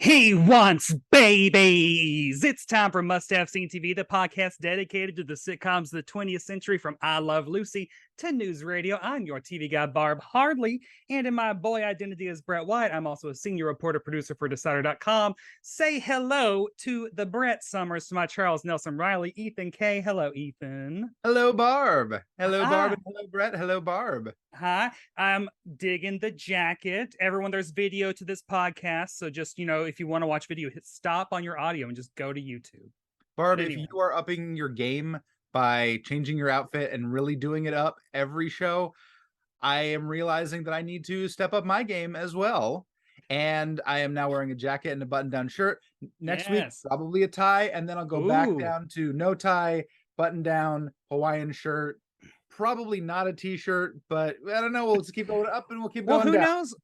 He wants babies. It's time for Must Have Seen TV, the podcast dedicated to the sitcoms of the 20th century, from I Love Lucy to News Radio. I'm your TV guy, Barb Hardly, and in my boy identity as Brett White, I'm also a senior reporter producer for Decider.com. Say hello to the Brett Summers, to my Charles Nelson Riley, Ethan Kaye. Hello, Ethan. Hello, Barb. Hello, Barb. Hi. And hello, Brett. Hello, Barb. Hi, I'm digging the jacket. Everyone, there's video to this podcast. So just, if you want to watch video, hit stop on your audio and just go to YouTube. Barb, Anyway. if you are upping your game by changing your outfit and really doing it up every show, I am realizing that I need to step up my game as well. And I am now wearing a jacket and a button-down shirt. Next week, probably a tie, and then I'll go back down to no tie, button-down, Hawaiian shirt. Probably not a t-shirt, but I don't know. We'll just keep going up and we'll keep going down. Well,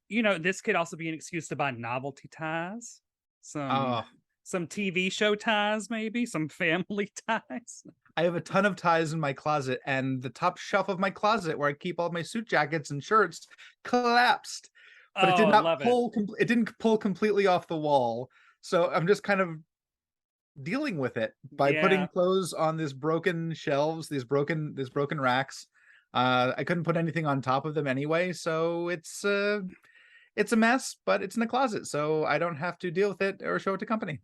who knows? This could also be an excuse to buy novelty ties. Some TV show ties, maybe some family ties. I have a ton of ties in my closet, and the top shelf of my closet where I keep all my suit jackets and shirts collapsed. But it did not pull. It didn't pull completely off the wall. So I'm just kind of dealing with it by putting clothes on these broken shelves, these broken racks. I couldn't put anything on top of them anyway, so it's a mess, but it's in the closet, so I don't have to deal with it or show it to company.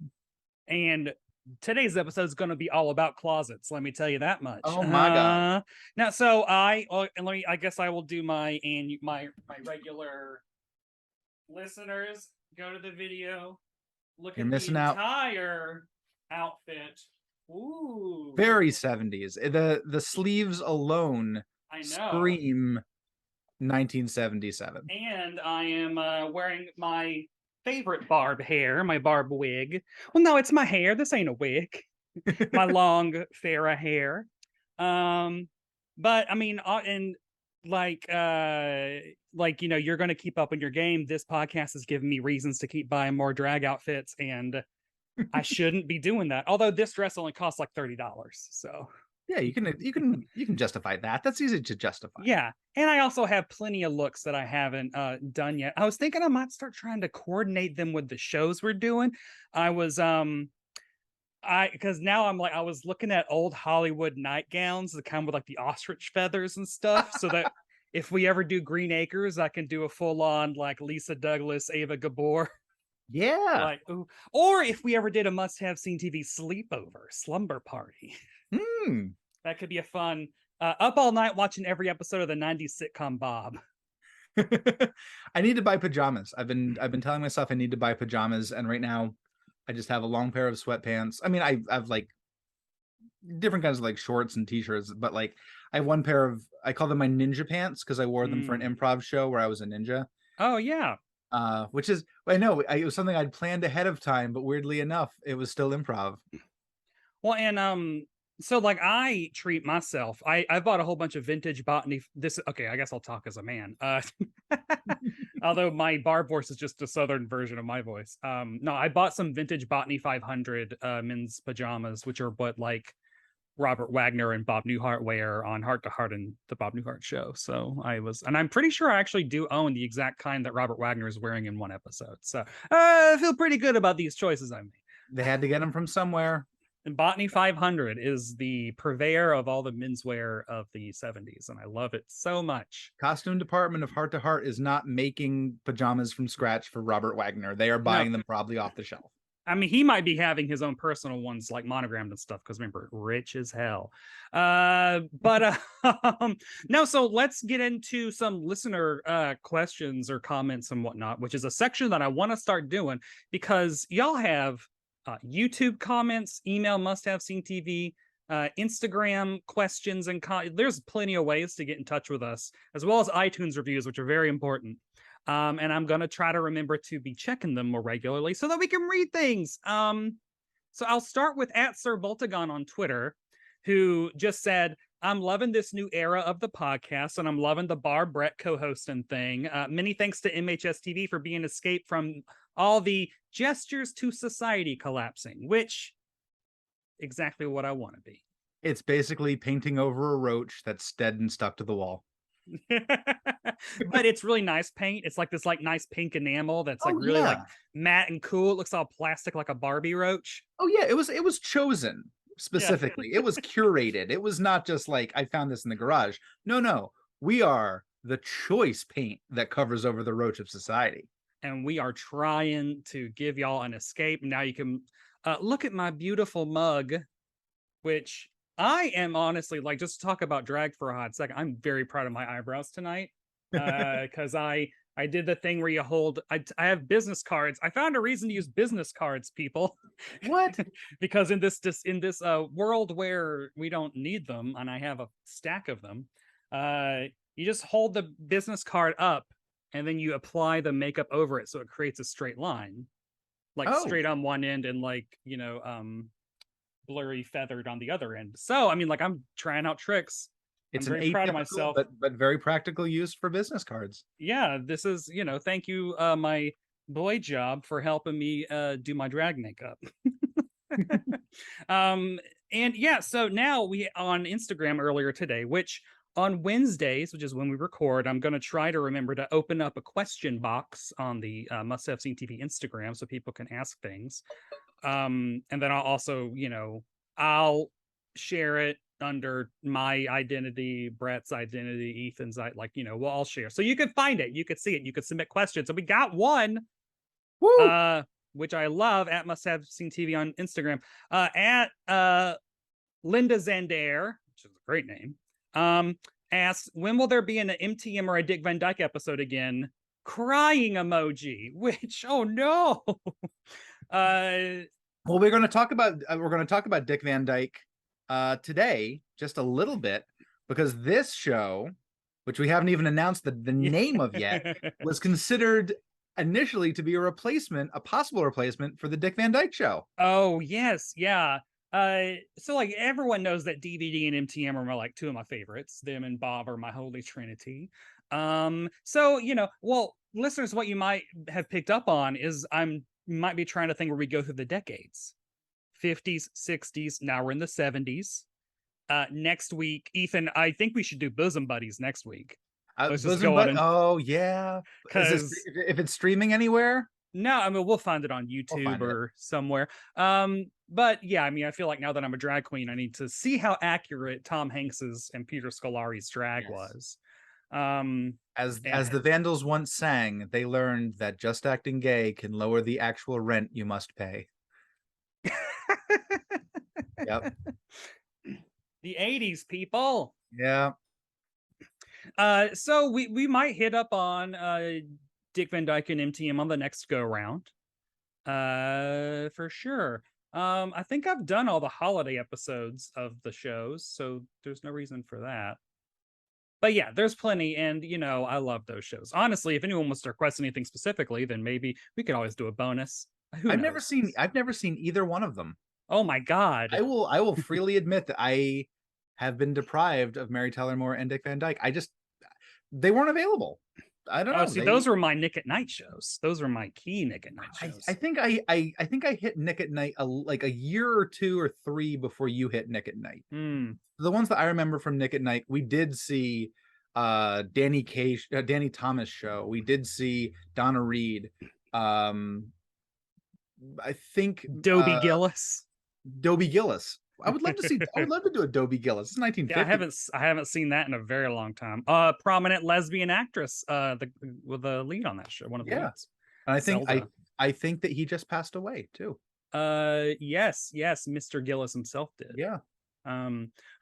And today's episode is going to be all about closets. Let me tell you that much. Oh my god! Now, so I guess I will do my regular listeners. Go to the video. Look at the entire outfit. Ooh, very 70s. The sleeves alone scream 1977. And I am wearing my favorite Barb hair, my Barb wig. Well, no, it's my hair. This ain't a wig. My long Farrah hair. But I mean, and like you're going to keep up on your game. This podcast has given me reasons to keep buying more drag outfits, and I shouldn't be doing that. Although this dress only costs like $30, so yeah, you can justify that. That's easy to justify. Yeah, and I also have plenty of looks that I haven't done yet. I was thinking I might start trying to coordinate them with the shows we're doing. Because now I was looking at old Hollywood nightgowns, the kind with like the ostrich feathers and stuff, so that if we ever do Green Acres, I can do a full on like Lisa Douglas, Ava Gabor. Yeah. Like, ooh. Or if we ever did a Must Have Seen TV sleepover, slumber party. That could be a fun up all night watching every episode of the 90s sitcom Bob. I need to buy pajamas. I've been telling myself I need to buy pajamas, and right now I just have a long pair of sweatpants. I mean, I've like different kinds of like shorts and t-shirts, but like I have one pair of, I call them my ninja pants because I wore them for an improv show where I was a ninja. Oh yeah. Which is, I know it was something I'd planned ahead of time, but weirdly enough, it was still improv. Well, and so like I treat myself. I bought a whole bunch of vintage botany. I guess I'll talk as a man. Although my Barb voice is just a southern version of my voice. No, I bought some vintage Botany 500 men's pajamas, which are what like Robert Wagner and Bob Newhart wear on Heart to Heart and the Bob Newhart show. So and I'm pretty sure I actually do own the exact kind that Robert Wagner is wearing in one episode. So I feel pretty good about these choices I made. They had to get them from somewhere. And Botany 500 is the purveyor of all the menswear of the 70s, and I love it so much. Costume department of Heart to Heart is not making pajamas from scratch for Robert Wagner. They are buying them probably off the shelf. I mean, he might be having his own personal ones like monogrammed and stuff, because remember, rich as hell. No, so let's get into some listener questions or comments and whatnot, which is a section that I want to start doing because y'all have YouTube comments, email musthaveseen.tv, Instagram questions, and there's plenty of ways to get in touch with us, as well as iTunes reviews, which are very important. And I'm going to try to remember to be checking them more regularly so that we can read things. So I'll start with @SirVoltagon on Twitter, who just said, I'm loving this new era of the podcast, and I'm loving the Barb Brett co-hosting thing. Many thanks to MHS TV for being an escape from all the gestures to society collapsing, which exactly what I want to be. It's basically painting over a roach that's dead and stuck to the wall. But it's really nice paint. It's like this like nice pink enamel that's like really like yeah. matte and cool. It looks all plastic like a Barbie roach. Oh yeah, it was chosen Yeah. specifically. It was curated. It was not just like I found this in the garage. No. We are the choice paint that covers over the roach of society. And we are trying to give y'all an escape. Now you can look at my beautiful mug, which I am honestly like, just to talk about drag for a hot second. I'm very proud of my eyebrows tonight because I did the thing where you hold. I have business cards. I found a reason to use business cards, people. What? Because in this world where we don't need them, and I have a stack of them, you just hold the business card up, and then you apply the makeup over it, so it creates a straight line, like straight on one end, and like blurry feathered on the other end. So I mean, like, I'm trying out tricks. It's I'm very proud of myself, but very practical use for business cards. Yeah, this is thank you, my boy job, for helping me do my drag makeup. And yeah, so now we on Instagram earlier today, which on Wednesdays, which is when we record, I'm going to try to remember to open up a question box on the Must Have Seen TV Instagram so people can ask things. And then I'll also, I'll share it under my identity, Brett's identity, Ethan's, we'll all share. So you could find it, you could see it, you could submit questions. So we got one. Woo! Which I love, at Must Have Seen TV on Instagram, at Linda Zander, which is a great name, asks, when will there be an MTM or a Dick Van Dyke episode again? Crying emoji, which, oh no. Well, we're going to talk about Dick Van Dyke today, just a little bit, because this show, which we haven't even announced the name of yet, was considered initially to be a possible replacement for the Dick Van Dyke Show. Oh yes, yeah. So like everyone knows that DVD and MTM are like two of my favorites. Them and Bob are my holy trinity. So well, listeners, what you might have picked up on is might be trying to think where we go through the decades. 50s, 60s, now we're in the 70s. Next week, Ethan, I think we should do Bosom Buddies next week. Let's just go on. Oh yeah, because if it's streaming anywhere, no, I mean we'll find it on YouTube or somewhere. But yeah, I mean, I feel like now that I'm a drag queen, I need to see how accurate Tom Hanks's and Peter Scolari's drag was. As the Vandals once sang, they learned that just acting gay can lower the actual rent you must pay. Yep. The 80s, people. Yeah. So we might hit up on Dick Van Dyke and MTM on the next go round. For sure. I think I've done all the holiday episodes of the shows, so there's no reason for that. But yeah, there's plenty, and I love those shows. Honestly, if anyone wants to request anything specifically, then maybe we could always do a bonus. I've never seen either one of them. Oh my god. I will freely admit that I have been deprived of Mary Tyler Moore and Dick Van Dyke. They weren't available. I don't know. See, those were my Nick at Night shows. Those were my key Nick at Night shows. I think I hit Nick at Night like a year or two or three before you hit Nick at Night. The ones that I remember from Nick at Night, we did see Danny Thomas show. We did see Donna Reed. I think Dobie Gillis. I would love to do a Dobie Gillis. It's 1950. Yeah, I haven't seen that in a very long time. Prominent lesbian actress, with the lead on that show. One of the leads. And I think that he just passed away too. Yes, Mr. Gillis himself did. Yeah.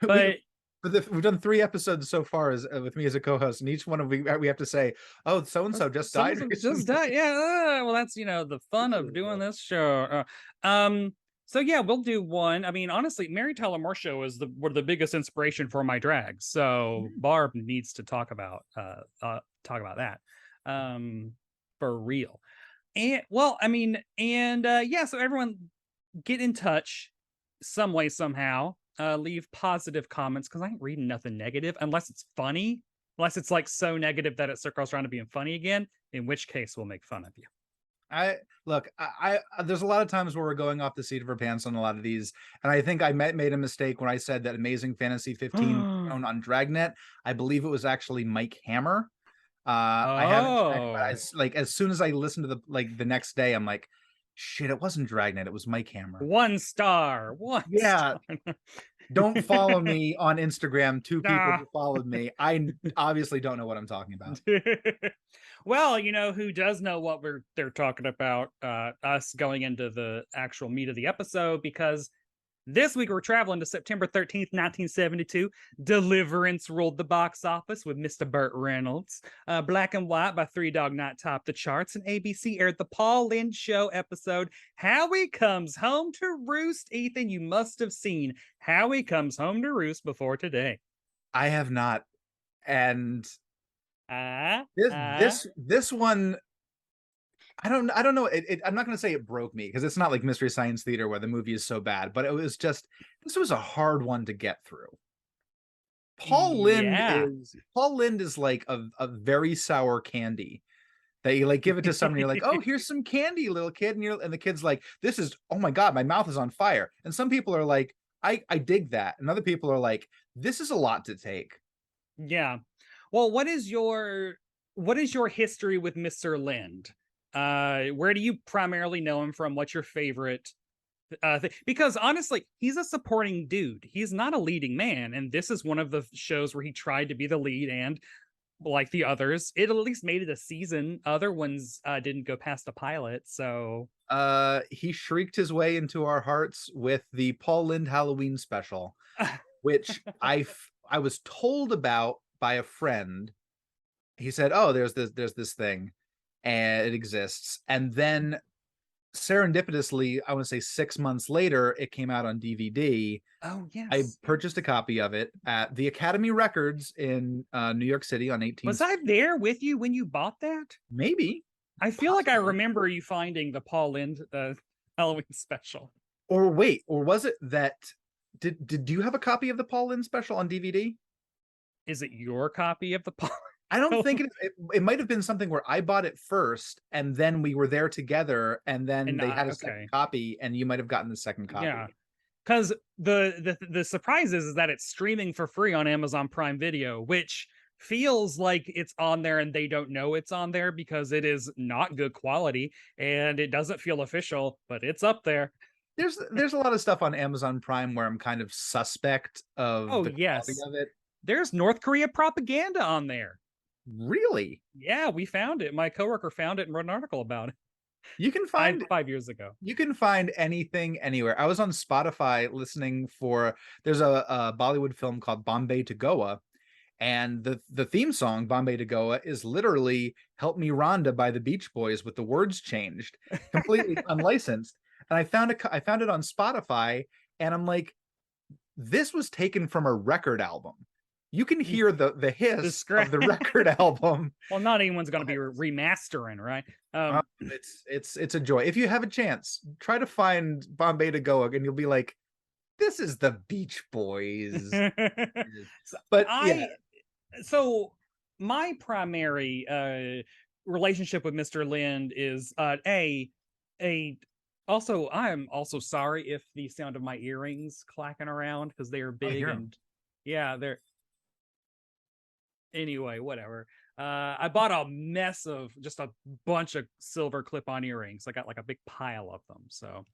But we've done 3 episodes so far with me as a co-host, and each one we have to say, oh, so and so just died. Just died. Yeah. Well, that's the fun of doing this show. So yeah, we'll do one. I mean, honestly, Mary Tyler Moore show is the biggest inspiration for my drag. So Barb needs to talk about that for real. And well, I mean, and yeah, so everyone get in touch some way, somehow. Leave positive comments, because I ain't reading nothing negative unless it's funny, unless it's like so negative that it circles around to being funny again, in which case we'll make fun of you. I look, there's a lot of times where we're going off the seat of our pants on a lot of these, and I think I made a mistake when I said that Amazing Fantasy 15 shown on Dragnet. I believe it was actually Mike Hammer. I haven't checked, but as soon as I listened to the next day, I'm like, shit, it wasn't Dragnet, it was Mike Hammer. 1 star. Yeah. Don't follow me on Instagram. Two people who followed me. I obviously don't know what I'm talking about. Well, you know who does know what they're talking about, us going into the actual meat of the episode, because this week we're traveling to September 13th, 1972. Deliverance ruled the box office with Mr. Burt Reynolds. Black and White by Three Dog Night topped the charts, and ABC aired the Paul Lynde Show episode, Howie Comes Home to Roost. Ethan, you must have seen Howie Comes Home to Roost before today. I have not. And this one, I don't know. I'm not going to say it broke me, because it's not like Mystery Science Theater where the movie is so bad, but it was just, this was a hard one to get through. Paul Lynde is like a very sour candy that you like give it to someone, you're like, oh, here's some candy, little kid, and the kid's like, this is, oh my god, my mouth is on fire. And some people are like, I dig that, and other people are like, this is a lot to take. Yeah. Well, what is your history with Mr. Lynde? Where do you primarily know him from? What's your favorite because honestly, he's a supporting dude. He's not a leading man, and this is one of the shows where he tried to be the lead, and like the others, it at least made it a season. Other ones didn't go past a pilot, so he shrieked his way into our hearts with the Paul Lynde Halloween special, which I was told about by a friend. He said, oh, there's this thing and it exists, and then serendipitously, I want to say 6 months later, it came out on DVD. Oh yes. I purchased a copy of it at the Academy Records in New York City on 18th. Was I there with you when you bought that? Maybe. I feel like I remember you finding the Paul Lynde Halloween special. Or wait, or was it that did you have a copy of the Paul Lynde special on DVD? Is it your copy of the Paul? I don't think it might have been something where I bought it first, and then we were there together, and then they had a second copy, and you might have gotten the second copy. Yeah, because the surprise is that it's streaming for free on Amazon Prime Video, which feels like it's on there and they don't know it's on there, because it is not good quality and it doesn't feel official, but it's up there. There's a lot of stuff on Amazon Prime where I'm kind of suspect of the quality of it. There's North Korea propaganda on there. Really? Yeah, we found it. My coworker found it and wrote an article about it. You can find 5 years ago. You can find anything anywhere. I was on Spotify listening for, there's a Bollywood film called Bombay to Goa, and the theme song Bombay to Goa is literally Help Me Rhonda by the Beach Boys with the words changed, completely unlicensed. And I found it on Spotify, and I'm like, this was taken from a record album. You can hear the hiss of the record album. Well, not anyone's going to be remastering, right? It's a joy. If you have a chance, try to find Bombay to Goa, and you'll be like, this is the Beach Boys. But so my primary relationship with Mr. Lynde is also, I'm also sorry if the sound of my earrings clacking around, because they are big and they're. Anyway, whatever. I bought a mess of just a bunch of silver clip-on earrings. I got like a big pile of them. So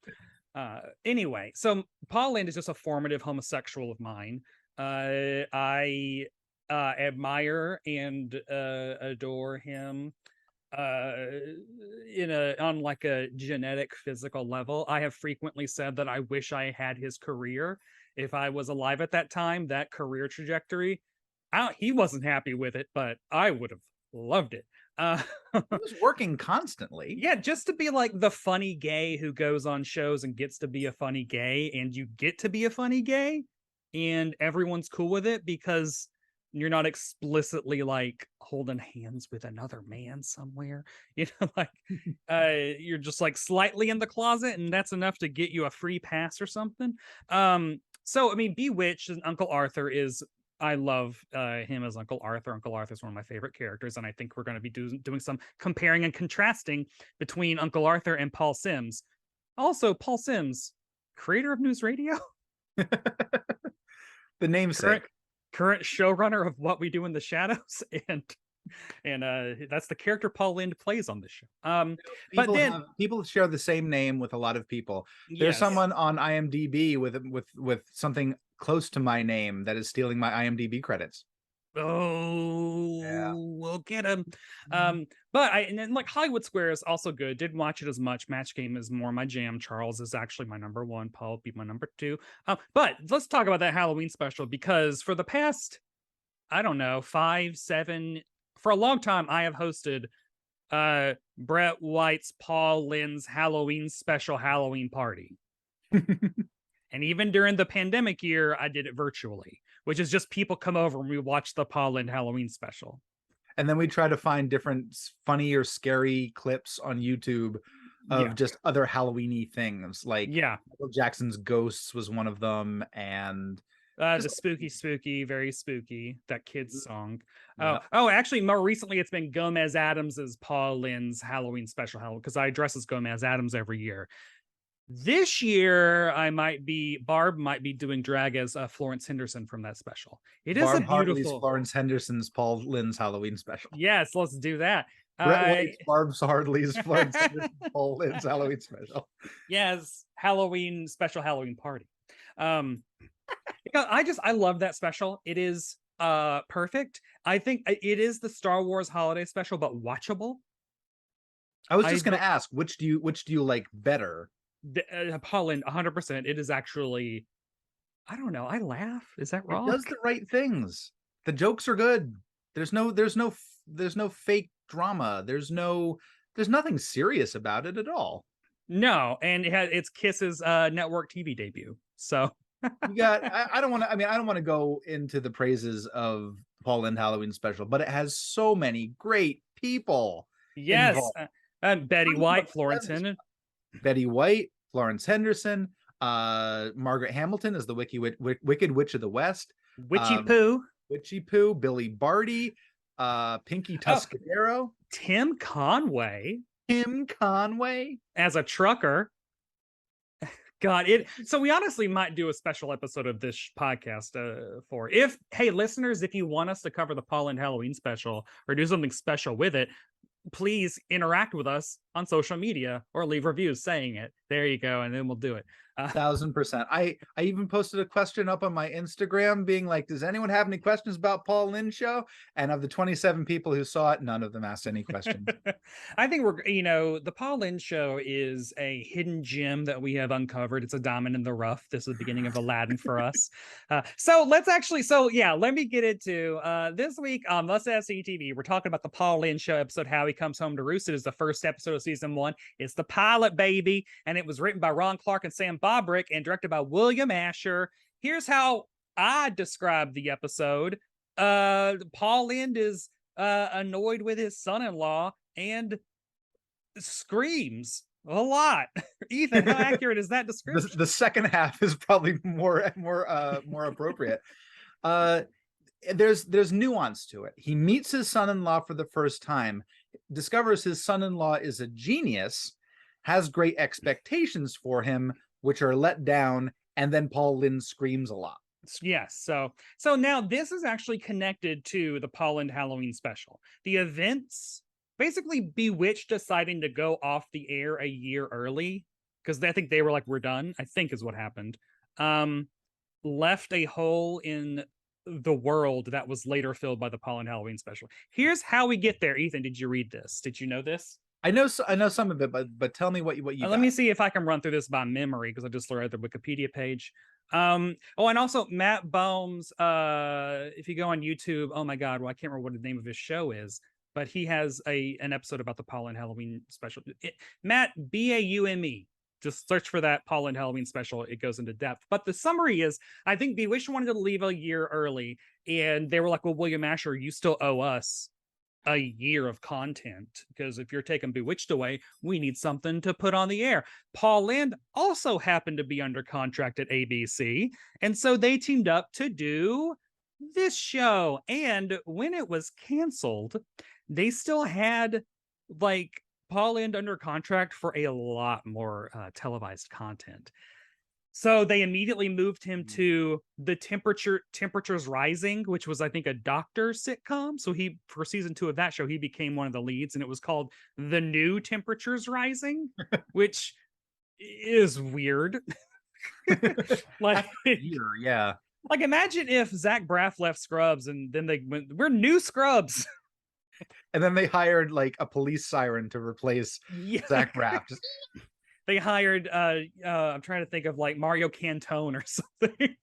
anyway, so Paul Lynde is just a formative homosexual of mine. I admire and adore him on like a genetic, physical level. I have frequently said that I wish I had his career. If I was alive at that time, that career trajectory, he wasn't happy with it, but I would have loved it. He was working constantly. Yeah, just to be like the funny gay who goes on shows and gets to be a funny gay, and you get to be a funny gay, and everyone's cool with it because you're not explicitly like holding hands with another man somewhere. You know, like you're just like slightly in the closet, and that's enough to get you a free pass or something. So I mean, Bewitched and Uncle Arthur is I love him as Uncle Arthur. Uncle Arthur is one of my favorite characters, and I think we're going to be doing some comparing and contrasting between Uncle Arthur and Paul Simms. Also, Paul Simms, creator of News Radio, the namesake, current showrunner of What We Do in the Shadows, and that's the character Paul Lynde plays on this show. But then people share the same name with a lot of people. There's someone on IMDb with something close to my name that is stealing my IMDb credits. Oh, yeah. We'll get him. But and then like Hollywood Square is also good. Didn't watch it as much. Match Game is more my jam. Charles is actually my number one. Paul would be my number two. But let's talk about that Halloween special, because for the past, I don't know, 5, 7, for a long time, I have hosted Brett White's Paul Lynde's Halloween special Halloween party. And even during the pandemic year, I did it virtually, which is just people come over and we watch the Paul Lynde Halloween special. And then we try to find different funny or scary clips on YouTube of just other Halloween-y things. Like Michael Jackson's Ghosts was one of them. And the spooky, very spooky, that kid's song. Oh, actually, more recently, it's been Gomez Adams's Paul Lynde's Halloween special, because I dress as Gomez Adams every year. This year, Barb might be doing drag as Florence Henderson from that special. It is Barb a beautiful Hardly's Florence Henderson's Paul Lynde's Halloween special. Yes, let's do that. Brett White's Barb Hardly's Florence Henderson's Paul Lynde's Halloween special. Yes, Halloween special Halloween party. I love that special. It is perfect. I think it is the Star Wars holiday special, but watchable. I was just going to ask, which do you like better? Paul Lynde, 100%. It is actually, I don't know. I laugh. Is that wrong? It does the right things. The jokes are good. There's no fake drama. There's nothing serious about it at all. No, and it's Kiss's network TV debut. So you got. I don't want to go into the praises of Paul Lynde Halloween special, but it has so many great people. Yes, Betty White, Florence Henderson. Betty White, Florence Henderson, Margaret Hamilton as the Wicked Witch of the West, Witchy Pooh, Billy Barty, Pinky Tuscadero, Tim Conway as a trucker. God, so we honestly might do a special episode of this podcast hey listeners, if you want us to cover the Paul Lynde Halloween special or do something special with it, please interact with us on social media or leave reviews saying it. There you go. And then we'll do it. 1,000%. I even posted a question up on my Instagram being like, does anyone have any questions about Paul Lynde Show? And of the 27 people who saw it, none of them asked any questions. I think the Paul Lynde Show is a hidden gem that we have uncovered. It's a diamond in the rough. This is the beginning of Aladdin for us. Let me get into this week on Must Have See TV. We're talking about the Paul Lynde Show episode, Howie Comes Home to Roost. It is the first episode of season 1. It's the pilot, baby. And it was written by Ron Clark and Sam Bobrick and directed by William Asher. Here's how I describe the episode. Paul Lynde is annoyed with his son-in-law and screams a lot. Ethan, how accurate is that description? The second half is probably more appropriate. There's nuance to it. He meets his son-in-law for the first time, discovers his son-in-law is a genius, has great expectations for him, which are let down, and then Paul Lynde screams a lot. Yes. So now this is actually connected to the Paul Lynde Halloween special. The events, basically Bewitched deciding to go off the air a year early, because I think they were like, we're done, I think is what happened. Left a hole in the world that was later filled by the Paul Lynde Halloween special. Here's how we get there. Ethan, did you read this? Did you know this? I know some of it, but tell me what you let me see if I can run through this by memory, because I just read the Wikipedia page. And also Matt Bohm's, if you go on YouTube, oh my God, well, I can't remember what the name of his show is, but he has an episode about the Paul Lynde Halloween special. Matt, Baume. Just search for that Paul Lynde Halloween special. It goes into depth. But the summary is, I think Bewitched wanted to leave a year early, and they were like, well, William Asher, you still owe us a year of content, because if you're taking Bewitched away, we need something to put on the air. Paul Lynde also happened to be under contract at ABC, and so they teamed up to do this show. And when it was canceled, they still had like Paul Lynde under contract for a lot more televised content. So they immediately moved him to the Temperatures Rising, which was, I think, a doctor sitcom. So he, for season 2 of that show, he became one of the leads, and it was called The New Temperatures Rising, which is weird. Like, yeah. Like, imagine if Zach Braff left Scrubs and then they went, we're new Scrubs. And then they hired like a police siren to replace Zach Braff. They hired I'm trying to think of like Mario Cantone or something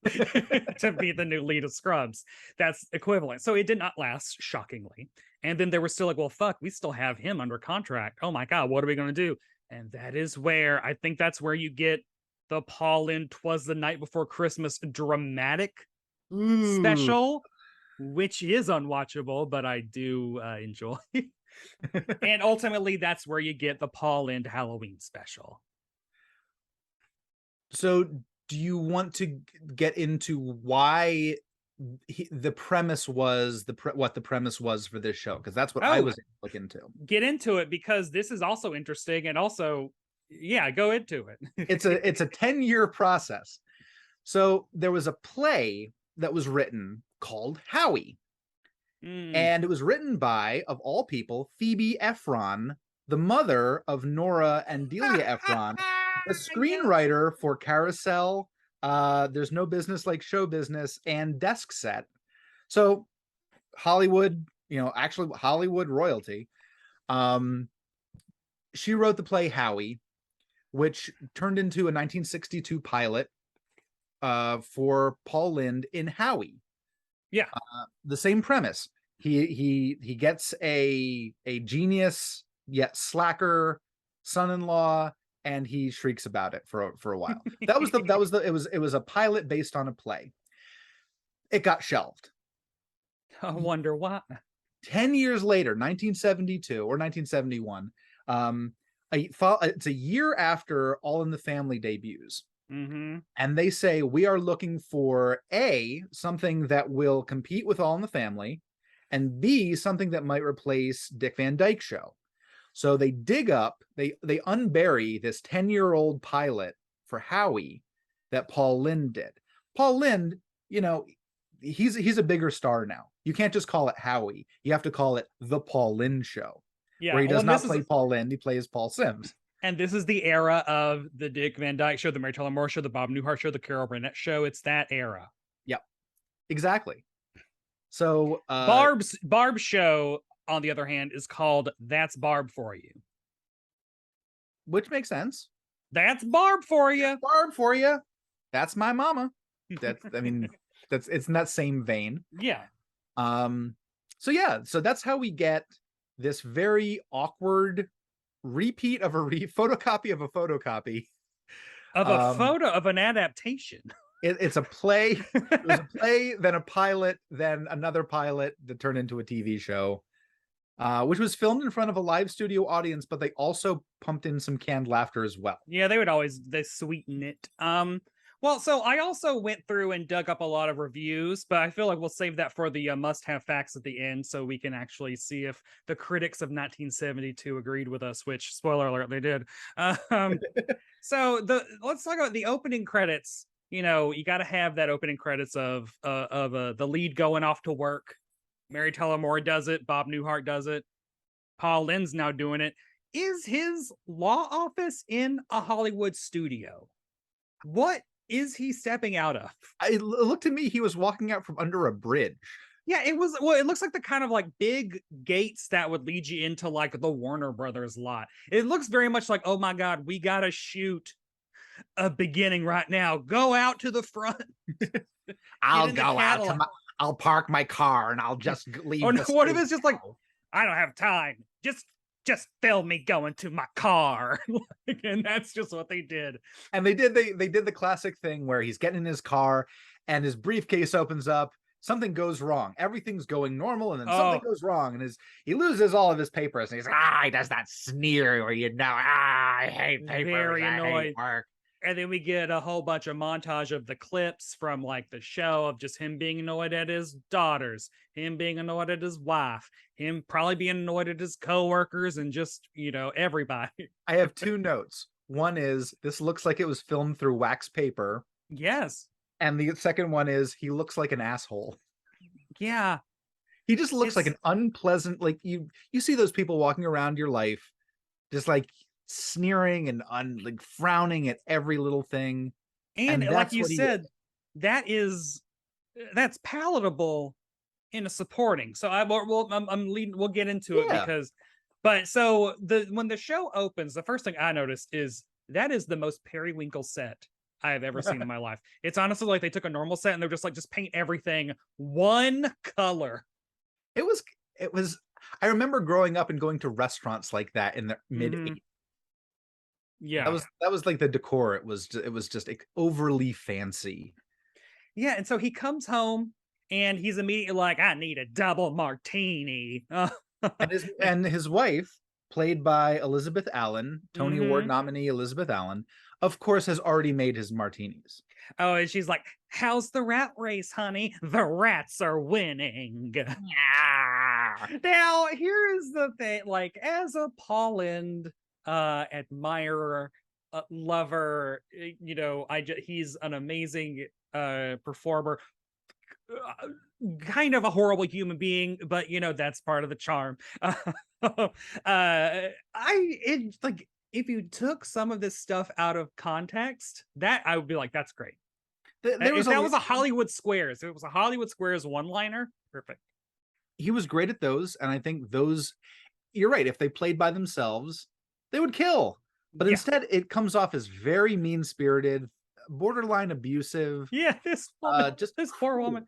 to be the new lead of Scrubs. That's equivalent. So it did not last, shockingly. And then they were still like, well, fuck, we still have him under contract. Oh my God, what are we going to do? And that is where, I think that's where you get the Paul Lynde 'Twas the Night Before Christmas dramatic special, which is unwatchable, but I do enjoy. And ultimately, that's where you get the Paul Lynde Halloween special. So do you want to get into why the premise was what the premise was for this show? Because that's what I was looking into. Get into it, because this is also interesting, and also, yeah, go into it. It's a 10-year process. So there was a play that was written called Howie. And it was written by, of all people, Phoebe Ephron, the mother of Nora and Delia Ephron, the screenwriter for Carousel, There's No Business Like Show Business, and Desk Set. So Hollywood, actually Hollywood royalty. She wrote the play Howie, which turned into a 1962 pilot for Paul Lynde in Howie. Yeah. The same premise. He gets a genius yet slacker son-in-law, and he shrieks about it for a while. It was a pilot based on a play. It got shelved. I wonder why. 10 years later, 1972 or 1971, it's a year after All in the Family debuts. And they say, we are looking for A, something that will compete with All in the Family, and B, something that might replace Dick Van Dyke Show. So they dig up, they unbury this 10-year-old pilot for Howie that Paul Lynde did. Paul Lynde, he's a bigger star now. You can't just call it Howie. You have to call it The Paul Lynde Show. Yeah, where he does not play Paul Lynde, he plays Paul Sims. And this is the era of the Dick Van Dyke Show, the Mary Tyler Moore Show, the Bob Newhart Show, the Carol Burnett Show. It's that era. Yep, exactly. So Barb's show, on the other hand, is called That's Barb for You, which makes sense. That's Barb for you. That's Barb for you. That's my mama. It's in that same vein. Yeah. So that's how we get this very awkward repeat of a photocopy of a photocopy of a photo of an adaptation. It's a play. It was a play, then a pilot, then another pilot that turned into a TV show, which was filmed in front of a live studio audience, but they also pumped in some canned laughter as well. Yeah, they sweeten it. Well, so I also went through and dug up a lot of reviews, but I feel like we'll save that for the must-have facts at the end, so we can actually see if the critics of 1972 agreed with us, which, spoiler alert, they did. So let's talk about the opening credits. You got to have that opening credits of the lead going off to work. Mary Tyler Moore does it. Bob Newhart does it. Paul Lynde's now doing it. Is his law office in a Hollywood studio? What is he stepping out of? It looked to me he was walking out from under a bridge. Yeah, it looks like the kind of like big gates that would lead you into like the Warner Brothers lot. It looks very much like, oh my God, we gotta shoot a beginning right now. Go out to the front. I'll park my car and I'll just leave. Oh no, what if it's just like, I don't have time. Just film me going to my car. And that's just what they did. And they did the classic thing where he's getting in his car and his briefcase opens up, something goes wrong, everything's going normal, and then something goes wrong, and he loses all of his papers, and he's like, he does that sneer where I hate papers, very annoyed. I hate work. And then we get a whole bunch of montage of the clips from like the show of just him being annoyed at his daughters, him being annoyed at his wife, him probably being annoyed at his coworkers, and just, everybody. I have 2 notes. One is, this looks like it was filmed through wax paper. Yes. And the second one is, he looks like an asshole. Yeah. He just looks like an unpleasant, like you see those people walking around your life, just like sneering and like frowning at every little thing. And like you said, that's palatable in a supporting. So we'll get into it because, but so when the show opens, the first thing I noticed is that is the most periwinkle set I have ever seen in my life. It's honestly like they took a normal set and they're just like, just paint everything one color. It was, I remember growing up and going to restaurants like that in the mid-80s. Yeah. That was like the decor. It was just overly fancy. Yeah, and so he comes home and he's immediately like, I need a double martini. and his wife, played by Elizabeth Allen, Tony Award nominee Elizabeth Allen, of course, has already made his martinis. Oh, and she's like, how's the rat race, honey? The rats are winning. Now, here is the thing. Like, as a Paul Lynde admirer, lover, he's an amazing performer. Kind of a horrible human being, but that's part of the charm. If you took some of this stuff out of context, that I would be like, that's great. If that was a Hollywood Squares, if it was a Hollywood Squares one-liner, perfect. He was great at those, and I think those, you're right, if they played by themselves, they would kill. But instead, it comes off as very mean-spirited, borderline abusive. Yeah, this woman, this poor woman.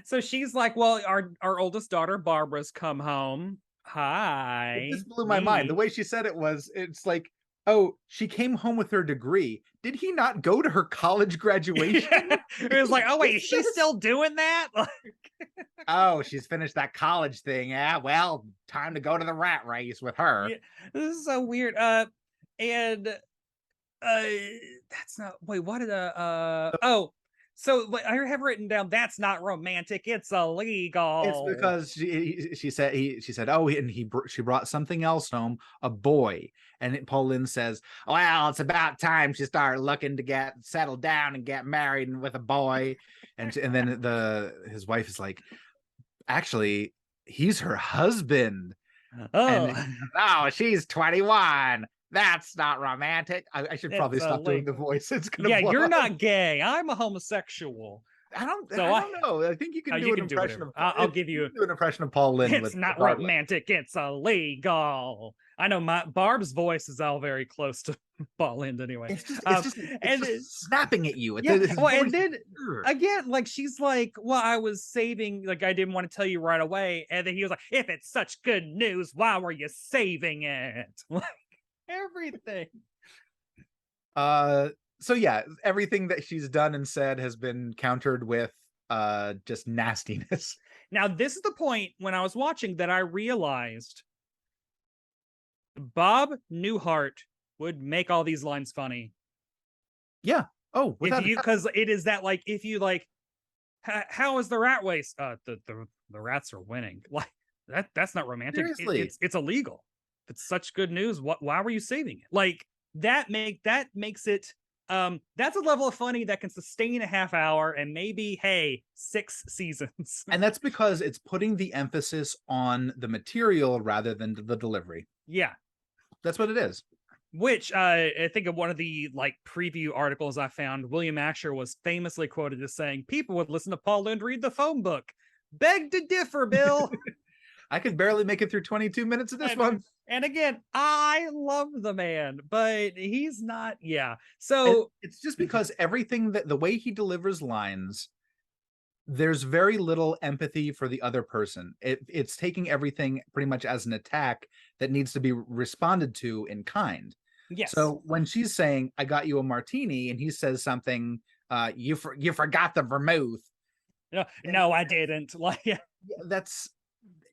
So she's like, well, our oldest daughter, Barbara's come home. Hi. It just blew my mind. The way she said it was, it's like, oh, she came home with her degree. Did he not go to her college graduation? It was like, oh, wait, is she still doing that? Oh, she's finished that college thing. Yeah, well, time to go to the rat race with her. Yeah, this is so weird. And that's not, wait, what did so I have written down, that's not romantic, it's illegal. It's because she said, oh, and she brought something else home, a boy. And Paul Lynde says, well, it's about time she started looking to get settled down and get married and with a boy. And then his wife is like, actually, he's her husband. Oh, she's 21. That's not romantic. I should probably stop doing the voice. It's gonna you're not gay. I'm a homosexual. I don't know. I think you can do an impression of. I'll give you an impression of Paul Lynde. It's not romantic. It's illegal. I know Barb's voice is all very close to Paul Lynde anyway. It's just snapping at you. And then again, like she's like, well, I was saving, like I didn't want to tell you right away. And then he was like, if it's such good news, why were you saving it? Like everything. So yeah, everything that she's done and said has been countered with just nastiness. Now, this is the point when I was watching that I realized Bob Newhart would make all these lines funny. Yeah. Oh, because it is that, like, if you like, how is the rat race? The rats are winning. Like that's not romantic. Seriously. It's illegal. It's such good news. Why were you saving it? Like that makes it. That's a level of funny that can sustain a half hour and maybe 6 seasons. And that's because it's putting the emphasis on the material rather than the delivery. Yeah, that's what it is. Which I think of one of the like preview articles I found, William Asher was famously quoted as saying, people would listen to Paul Lynde read the phone book. Beg to differ, Bill. I could barely make it through 22 minutes of this one. And again, I love the man, but he's not. Yeah. So and it's just because everything the way he delivers lines, there's very little empathy for the other person. It's taking everything pretty much as an attack that needs to be responded to in kind. Yes. So when she's saying, I got you a martini, and he says something, you forgot the vermouth. No, I didn't. Like, that's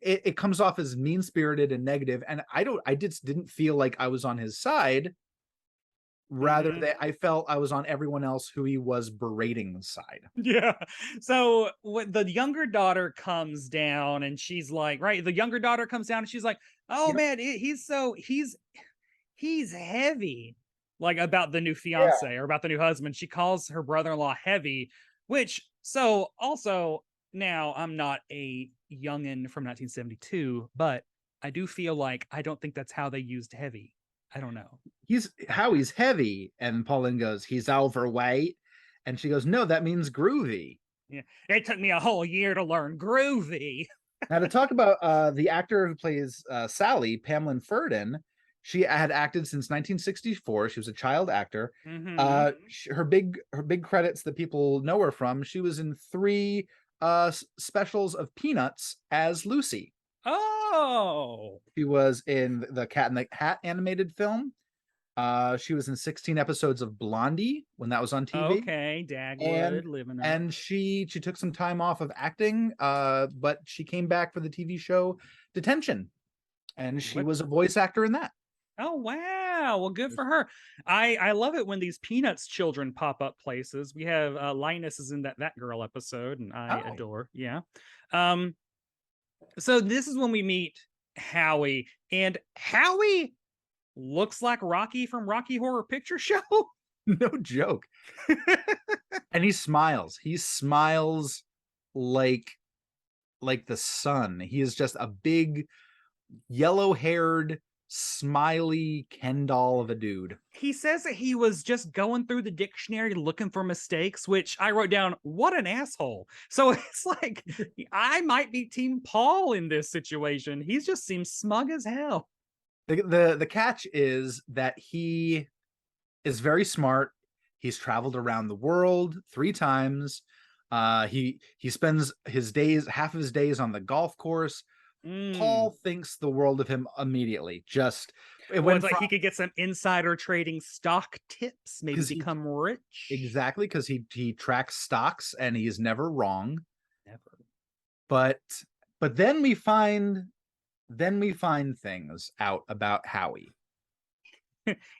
it comes off as mean-spirited and negative, and I just didn't feel like I was on his side rather than I felt I was on everyone else who he was berating side. Yeah. So when the younger daughter comes down and she's like, right, the younger daughter comes down and she's like, oh Yep. man, he's heavy, like about the new Yeah. fiance or about the new husband. She calls her brother-in-law heavy, which so also now I'm not a youngin from 1972, but I do feel like I don't think that's how they used heavy. I don't know. Howie's heavy, and Paul Lynde goes, he's overweight, and she goes, no, that means groovy. Yeah, it took me a whole year to learn groovy. Now to talk about the actor who plays Sally, Pamela Ferdin, she had acted since 1964. She was a child actor. Her big credits that people know her from, she was in 3 specials of Peanuts as Lucy. Oh, she was in the Cat in the Hat animated film. She was in 16 episodes of Blondie when that was on TV. Okay, Dagwood living up. And she took some time off of acting, but she came back for the TV show Detention, and she was a voice actor in that. Oh wow, well good for her. I love it when these Peanuts children pop up places. We have Linus is in that girl episode, and I adore. Yeah. So this is when we meet Howie, and Howie looks like Rocky from Rocky Horror Picture Show. No joke. And he smiles like the sun. He is just a big yellow-haired smiley Ken doll of a dude. He says that he was just going through the dictionary looking for mistakes, which I wrote down, what an asshole. So it's like, I might be Team Paul in this situation. He just seems smug as hell. The catch is that he is very smart. He's traveled around the world 3 times. He spends half of his days on the golf course. Paul thinks the world of him immediately. It's like he could get some insider trading stock tips, maybe become rich. Exactly, because he tracks stocks and he's never wrong. Never. But then we find things out about Howie.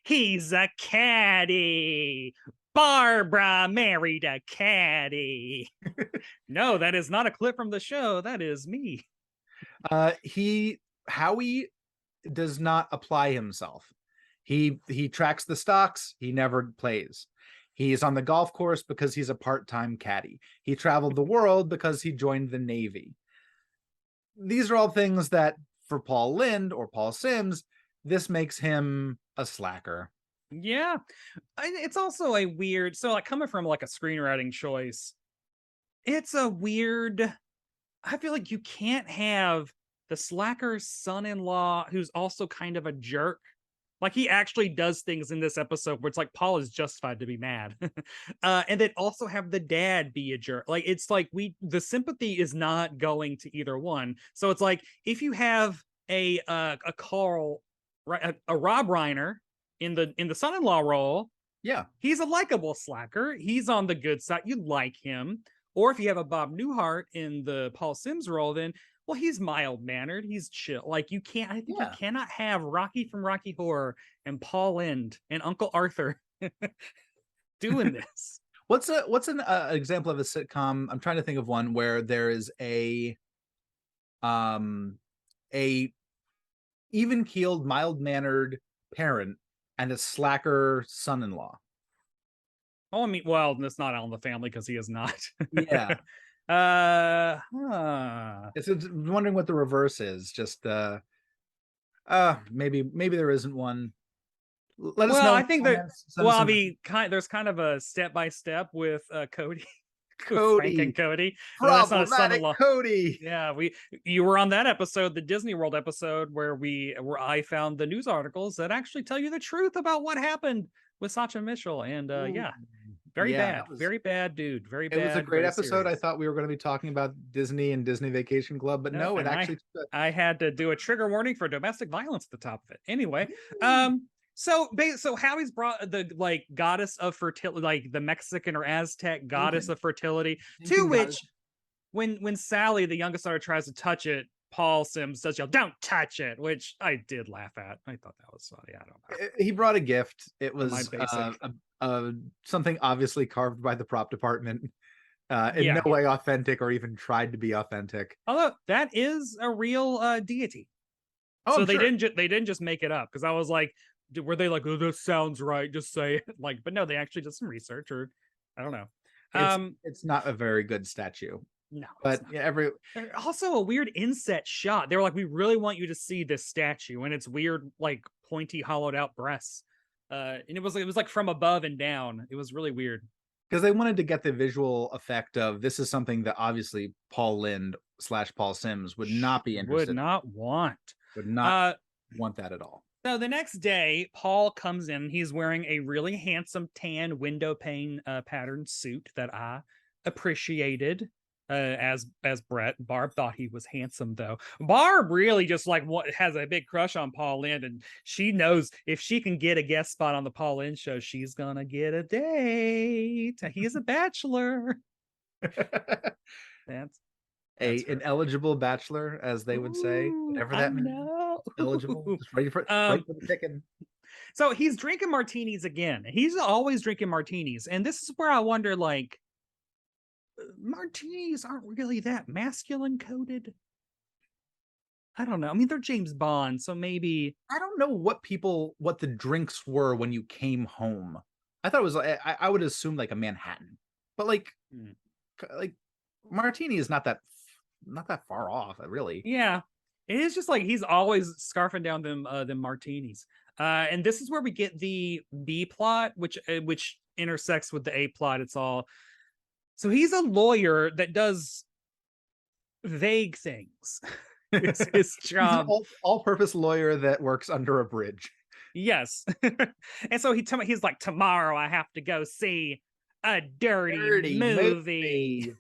He's a caddy. Barbara married a caddy. No, that is not a clip from the show. That is me. Howie does not apply himself. He tracks the stocks. He never plays. He's on the golf course because he's a part-time caddy. He traveled the world because he joined the Navy. These are all things that for Paul Lynde or Paul Sims, this makes him a slacker. Yeah. It's also a weird, so like coming from like a screenwriting choice, it's a weird, I feel like you can't have the slacker son-in-law who's also kind of a jerk. Like he actually does things in this episode where it's like Paul is justified to be mad. And then also have the dad be a jerk. Like it's like the sympathy is not going to either one. So it's like if you have a Carl, right, a Rob Reiner in the son-in-law role, yeah, he's a likable slacker. He's on the good side. You like him. Or if you have a Bob Newhart in the Paul Sims role, then well, he's mild-mannered, he's chill. Like you cannot have Rocky from Rocky Horror and Paul Lynde and Uncle Arthur doing this. What's an example of a sitcom? I'm trying to think of one where there is a even-keeled, mild-mannered parent and a slacker son-in-law. Oh, I mean, well, that's not All in the Family because he is not. Yeah. It's wondering what the reverse is. Just maybe there isn't one. Let us know. I think that there's kind of a step-by-step with Cody. Frank and Cody. Problematic Cody. Yeah, you were on that episode, the Disney World episode, where I found the news articles that actually tell you the truth about what happened with Sacha Mitchell. And very bad dude. Very bad. It was a great episode. Serious. I thought we were going to be talking about Disney and Disney Vacation Club, but no, it actually. I had to do a trigger warning for domestic violence at the top of it. Anyway, so Howie's brought the goddess of fertility, like the Mexican or Aztec goddess of fertility, to which when Sally, the youngest daughter, tries to touch it, Paul Sims does yell, "Don't touch it," which I did laugh at. I thought that was funny. I don't know. He brought a gift. It was basic. something obviously carved by the prop department. In no way authentic or even tried to be authentic. Although that is a real deity. Oh, so they didn't just make it up, because I was like, were they like, oh, this sounds right, just say it? Like, but no, they actually did some research, or I don't know. It's not a very good statue. No, but yeah, also a weird inset shot. They were like, we really want you to see this statue, and it's weird, like pointy, hollowed out breasts. And it was like from above and down. It was really weird. Because they wanted to get the visual effect of this is something that obviously Paul Lynde / Paul Sims would not be interested. Would not want that at all. So the next day, Paul comes in. He's wearing a really handsome tan window pane patterned suit that I appreciated. As Brett. Barb thought he was handsome, though. Barb really just like has a big crush on Paul Lynde, and she knows if she can get a guest spot on the Paul Lynde Show, she's gonna get a date. He's a bachelor. That's an eligible bachelor, as they would say, whatever that means. Eligible, just ready for the picking. So he's drinking martinis again. He's always drinking martinis, and this is where I wonder, like, martinis aren't really that masculine coded. I don't know. I mean, they're James Bond, so maybe. I don't know what the drinks were when you came home. I thought it was I would assume like a Manhattan, but like martini is not that far off, really. Yeah, it is just like he's always scarfing down them martinis. And this is where we get the B plot, which intersects with the A plot. It's all. So he's a lawyer that does vague things. It's his job. He's an all-purpose lawyer that works under a bridge. Yes. And so he's like, tomorrow I have to go see a dirty movie.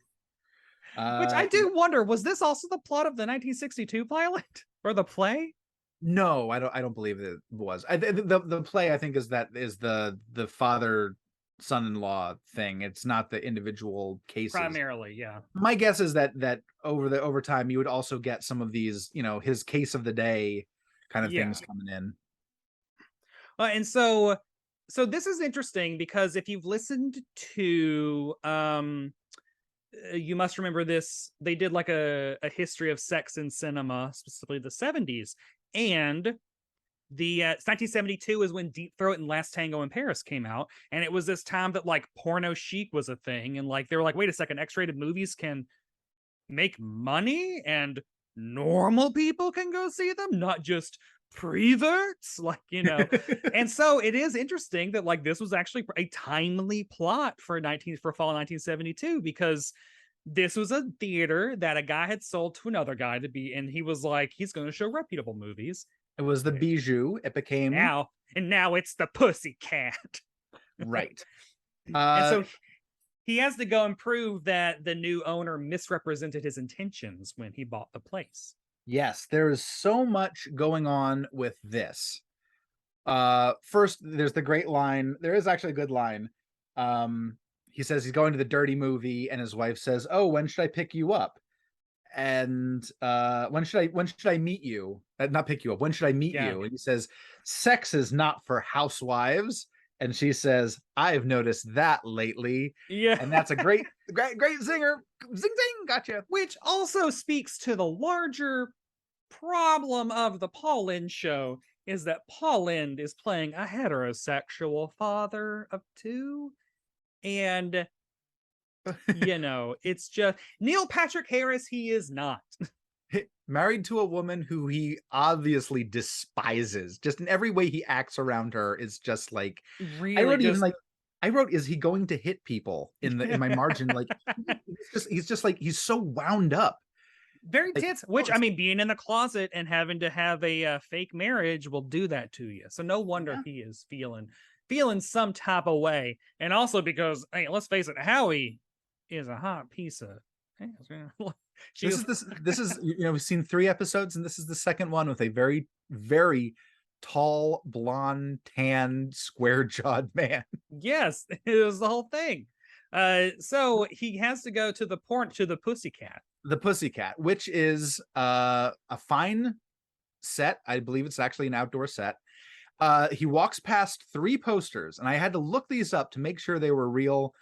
Which I do wonder, was this also the plot of the 1962 pilot or the play? No, I don't believe it was. The play, I think, is the father son-in-law thing. It's not the individual cases primarily. Yeah, my guess is that over time you would also get some of these, his case of the day kind of things coming in. And so this is interesting, because if you've listened to you must remember this, they did like a history of sex in cinema, specifically the 70s, and the 1972 is when Deep Throat and Last Tango in Paris came out, and it was this time that like porno chic was a thing, and like they were like, wait a second, X-rated movies can make money and normal people can go see them, not just preverts, like, and so it is interesting that like this was actually a timely plot for fall 1972, because this was a theater that a guy had sold to another guy to be, and he was like, he's going to show reputable movies. It was the Bijou. It became now it's the Pussycat. Right. And so he has to go and prove that the new owner misrepresented his intentions when he bought the place. Yes, there is so much going on with this. First, there's the great line. There is actually a good line. He says he's going to the dirty movie, and his wife says, "Oh, when should I pick you up?" And when should I meet you? Not pick you up. When should I meet you? And he says, "Sex is not for housewives." And she says, "I've noticed that lately." Yeah. And that's a great zinger. Zing zing, gotcha. Which also speaks to the larger problem of the Paul Lynde Show, is that Paul Lynde is playing a heterosexual father of two. And it's just Neil Patrick Harris. He is not married to a woman who he obviously despises. Just in every way he acts around her is just like, really. I wrote, is he going to hit people in my margin? Like he's just like, he's so wound up. Very tense, which I mean, being in the closet and having to have a fake marriage will do that to you. So no wonder he is feeling some type of way. And also because, hey, let's face it, Howie is a hot piece of. This is we've seen 3 episodes, and this is the second one with a very, very tall, blonde, tan, square-jawed man. Yes, it was the whole thing. So he has to go to the Pussycat, The Pussycat, which is a fine set. I believe it's actually an outdoor set. He walks past 3 posters, and I had to look these up to make sure they were real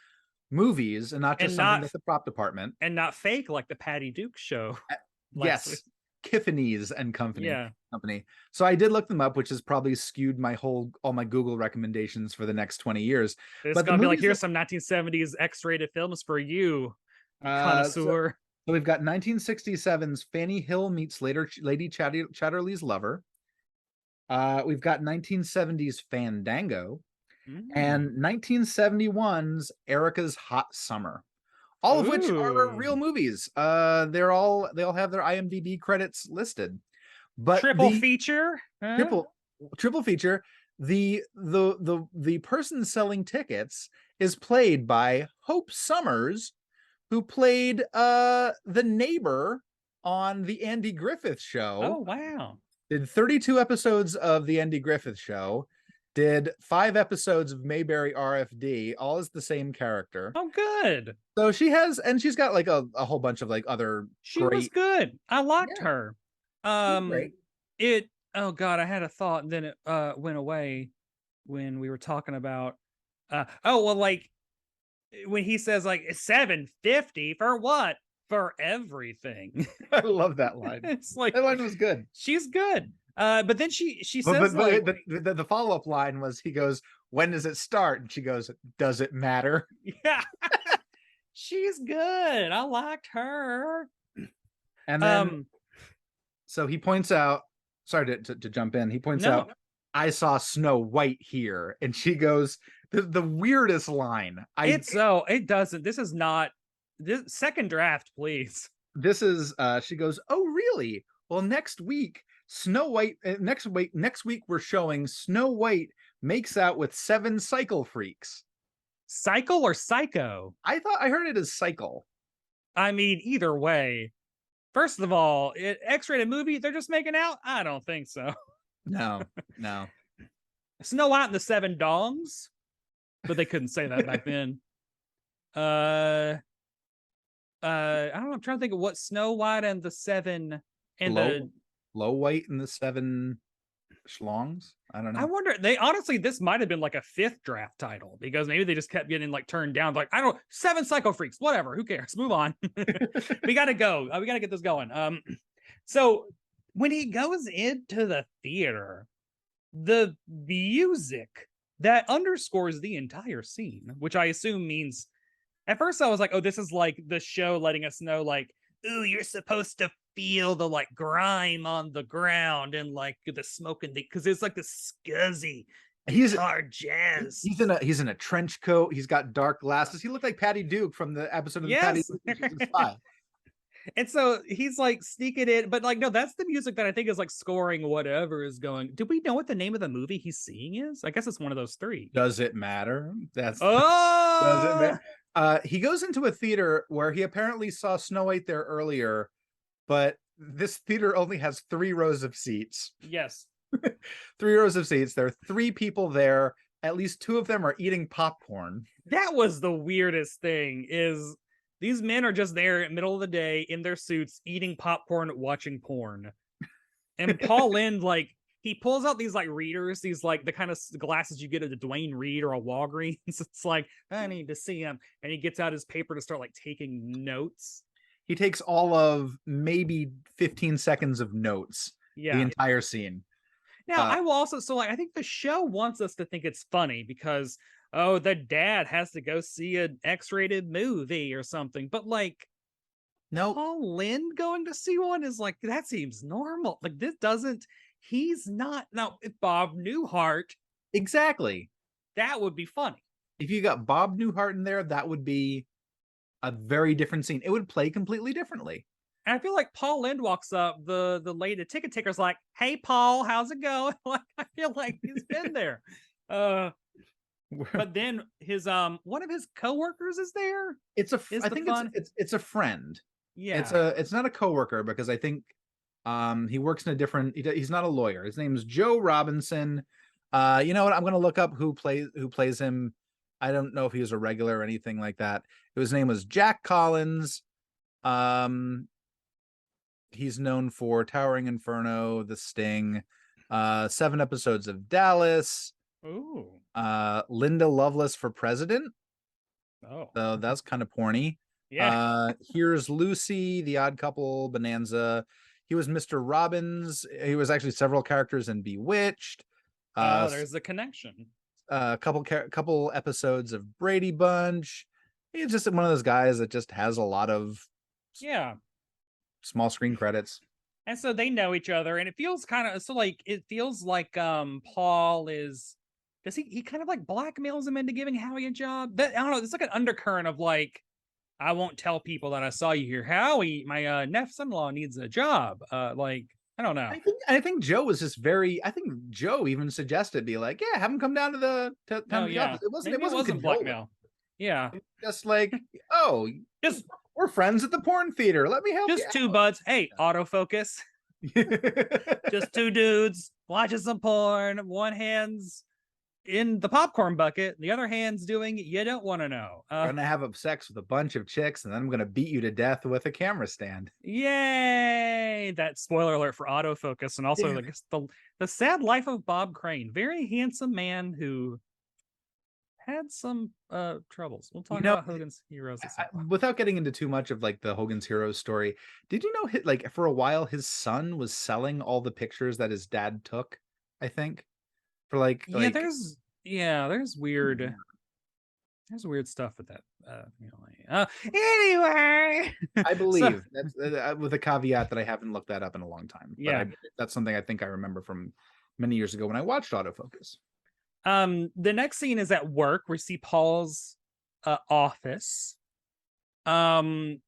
movies and not just something at the prop department. And not fake like the Patty Duke show. Yes. Tiffany's and Company. Yeah. So I did look them up, which has probably skewed all my Google recommendations for the next 20 years. It's gonna be like, here's some 1970s X-rated films for you, connoisseur. So we've got 1967's Fanny Hill meets Lady Chatterley's Lover. We've got 1970's Fandango and 1971's Erica's Hot Summer. All of which are real movies. They all have their IMDb credits listed. But triple feature. Triple feature. The person selling tickets is played by Hope Summers, who played the neighbor on the Andy Griffith Show. Oh wow. Did 32 episodes of the Andy Griffith Show. Did 5 episodes of Mayberry RFD, all as the same character. Oh, good. So she's got like a whole bunch of like other. She was good. I liked her. Great. Oh God, I had a thought, and then it went away when we were talking about. Like when he says like $750 for what? For everything. I love that line. It's like that line was good. She's good. But then she says the follow-up line was, he goes, when does it start? And she goes, does it matter? Yeah. She's good. I liked her. And then so he points out, sorry to jump in, he points out, I saw Snow White here, and she goes, the weirdest line. It doesn't, this is not this second draft, please. This is she goes, oh really? Well, next week next week we're showing Snow White makes out with 7 cycle freaks. Cycle or psycho? I heard it as cycle. I mean, either way. First of all, X-rated movie, they're just making out? I don't think so. No. Snow White and the 7 dongs, but they couldn't say that back then. I don't know. I'm trying to think of what Snow White and the 7 and Low White and the 7 schlongs. I don't know. I wonder. This might have been like a 5th draft title, because maybe they just kept getting like turned down. Like, I don't know, 7 psycho freaks, whatever. Who cares? Move on. We gotta go. We gotta get this going. So when he goes into the theater, the music that underscores the entire scene, which I assume means, at first I was like, oh, this is like the show letting us know, like, ooh, you're supposed to feel the like grime on the ground and like the smoke, and because it's like the scuzzy guitar jazz. He's in a trench coat. He's got dark glasses. He looked like Patty Duke from the episode of the Patty Duke Spy. And so he's like sneaking in, but like, no, that's the music that I think is like scoring whatever is going. Do we know what the name of the movie he's seeing is? I guess it's one of those 3. Does it matter? Does it matter? He goes into a theater where he apparently saw Snow White there earlier, but this theater only has 3 rows of seats. Yes. 3 rows of seats. There are 3 people there. At least 2 of them are eating popcorn. That was the weirdest thing, is these men are just there in the middle of the day in their suits, eating popcorn, watching porn. And Paul Lynde, like, he pulls out these like readers, these like the kind of glasses you get at a Dwayne Reed or a Walgreens. It's like, I need to see him. And he gets out his paper to start like taking notes. He takes all of maybe 15 seconds of notes. The entire scene. Now, I will also, so like, I think the show wants us to think it's funny because, oh, the dad has to go see an X-rated movie or something. But like, no, Paul Lynde going to see one is like, that seems normal. Like, this doesn't, he's not. Now, if Bob Newhart. Exactly. That would be funny. If you got Bob Newhart in there, that would be a very different scene. It would play completely differently. And I feel like Paul Lynde walks up, the ticket taker's like, hey, Paul, how's it going? Like, I feel like he's been there. But then his one of his coworkers is there. I think it's a friend. Yeah. It's not a coworker, because I think he works in a different, he's not a lawyer. His name's Joe Robinson. You know what? I'm gonna look up who plays him. I don't know if he was a regular or anything like that. His name was Jack Collins. He's known for Towering Inferno, The Sting, 7 episodes of Dallas. Ooh. Linda Lovelace for President. Oh. So that's kind of porny. Yeah. Here's Lucy, The Odd Couple, Bonanza. He was Mr. Robbins. He was actually several characters in Bewitched. Oh, there's the connection. A couple episodes of Brady Bunch. He's just one of those guys that just has a lot of small screen credits. And so they know each other, and it feels kind of Paul is, does he kind of like blackmails him into giving Howie a job? That, I don't know, it's like an undercurrent of like, I won't tell people that I saw you here. Howie, my son-in-law needs a job. Like, I don't know. I think Joe was just I think Joe even suggested, be like, yeah, have him come down to the office. It wasn't blackmail. Yeah. Just like, oh, we're friends at the porn theater. Let me help you. Just two buds. Hey, autofocus. Just two dudes watching some porn. One hand's in the popcorn bucket, the other hand's doing you don't want to know. I'm gonna have sex with a bunch of chicks, and then I'm gonna beat you to death with a camera stand. Yay! That spoiler alert for autofocus, and also like the sad life of Bob Crane. Very handsome man who had some troubles. We'll talk about Hogan's Heroes. Without getting into too much of like the Hogan's Heroes story, did you know like for a while his son was selling all the pictures that his dad took? I think. For there's weird stuff with that. Anyway, I believe that's with a caveat that I haven't looked that up in a long time. Yeah, but that's something I think I remember from many years ago when I watched autofocus. The next scene is at work. We see Paul's office, and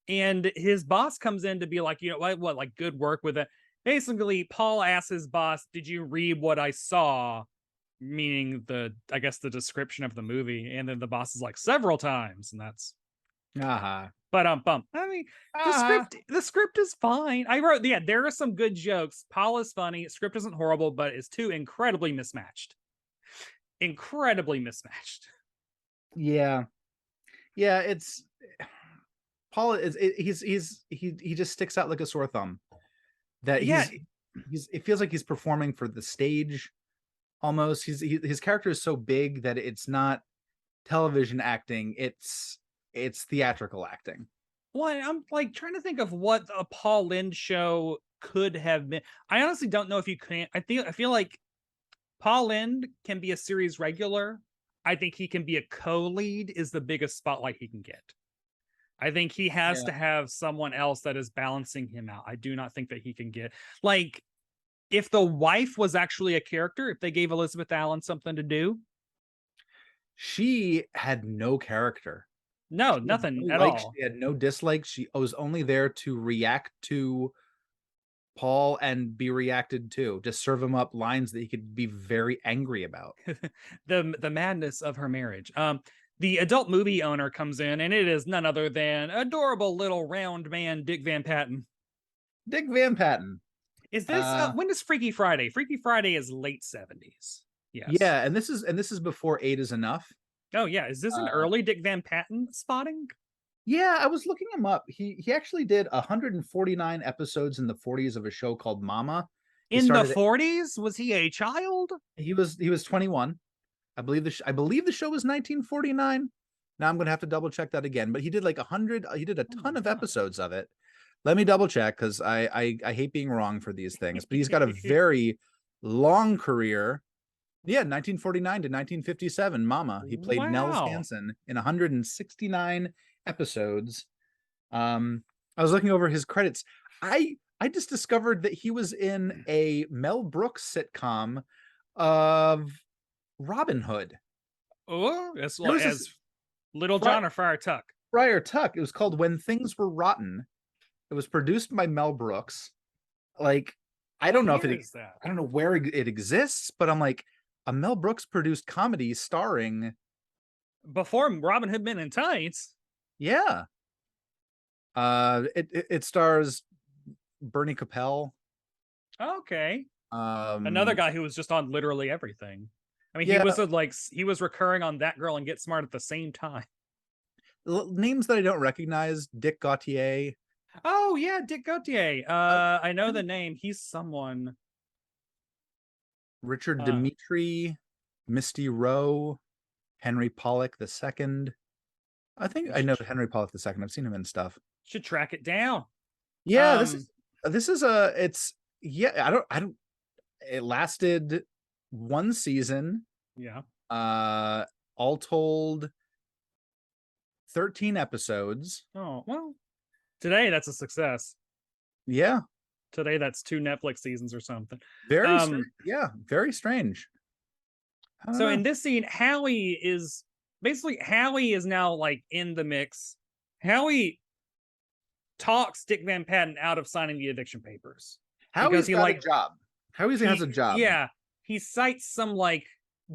his boss comes in to be like, you know what, like good work with it. Basically, Paul asks his boss, did you read what I saw? Meaning the description of the movie. And then the boss is like, several times. And that's But I mean, the script is fine. I wrote, there are some good jokes. Paul is funny. Script isn't horrible, but it's too incredibly mismatched. Incredibly mismatched. Yeah. It's Paul is he just sticks out like a sore thumb. That it feels like he's performing for the stage almost. His character is so big that it's not television acting, it's theatrical acting. Well, I'm like trying to think of what a Paul Lynde show could have been. I honestly don't know if you can. I feel like Paul Lynde can be a series regular. I think he can be a co-lead is the biggest spotlight he can get. I think he has to have someone else that is balancing him out. I do not think that he can get, like, if the wife was actually a character, if they gave Elizabeth Allen something to do. She had no character. No, nothing at all. She had no dislikes. She was only there to react to Paul and be reacted to, just serve him up lines that he could be very angry about. The madness of her marriage. The adult movie owner comes in, and it is none other than adorable little round man, Dick Van Patten. Dick Van Patten. Is this when is Freaky Friday? Freaky Friday is late 70s. Yes. Yeah, and this is before 8 is Enough. Oh yeah, is this an early Dick Van Patten spotting? Yeah, I was looking him up. He actually did 149 episodes in the 40s of a show called Mama. In the 40s? Was he a child? He was 21. I believe the show was 1949. Now I'm gonna have to double check that again. But he did like 100. He did a ton of episodes of it. Let me double check because I hate being wrong for these things. But he's got a very long career. Yeah, 1949 to 1957. Mama. He played Nels Hansen in 169 episodes. I was looking over his credits. I just discovered that he was in a Mel Brooks sitcom of Robin Hood. Oh, as Little John or Friar Tuck? Friar Tuck. It was called When Things Were Rotten. It was produced by Mel Brooks. Like, I don't know if I don't know where it exists, but I'm like, a Mel Brooks produced comedy starring before Robin Hood Men in Tights. Yeah. It stars Bernie Capel. Okay. Another guy who was just on literally everything. I mean, he was recurring on That Girl and Get Smart at the same time. Names that I don't recognize: Dick Gautier. Oh yeah, Dick Gautier. I know the name. He's someone. Richard Dimitri, Misty Rowe, Henry Pollock II. I think I know Henry Pollock II. I've seen him in stuff. Should track it down. Yeah, this is a it's yeah, I don't it lasted one season. Yeah. All told 13 episodes. Oh, well. Today that's a success. Yeah. Today that's 2 Netflix seasons or something. Very strange. So in this scene, Howie is now like in the mix. Howie talks Dick Van Patten out of signing the eviction papers. Howie's got a job. Howie has a job. Yeah. He cites some like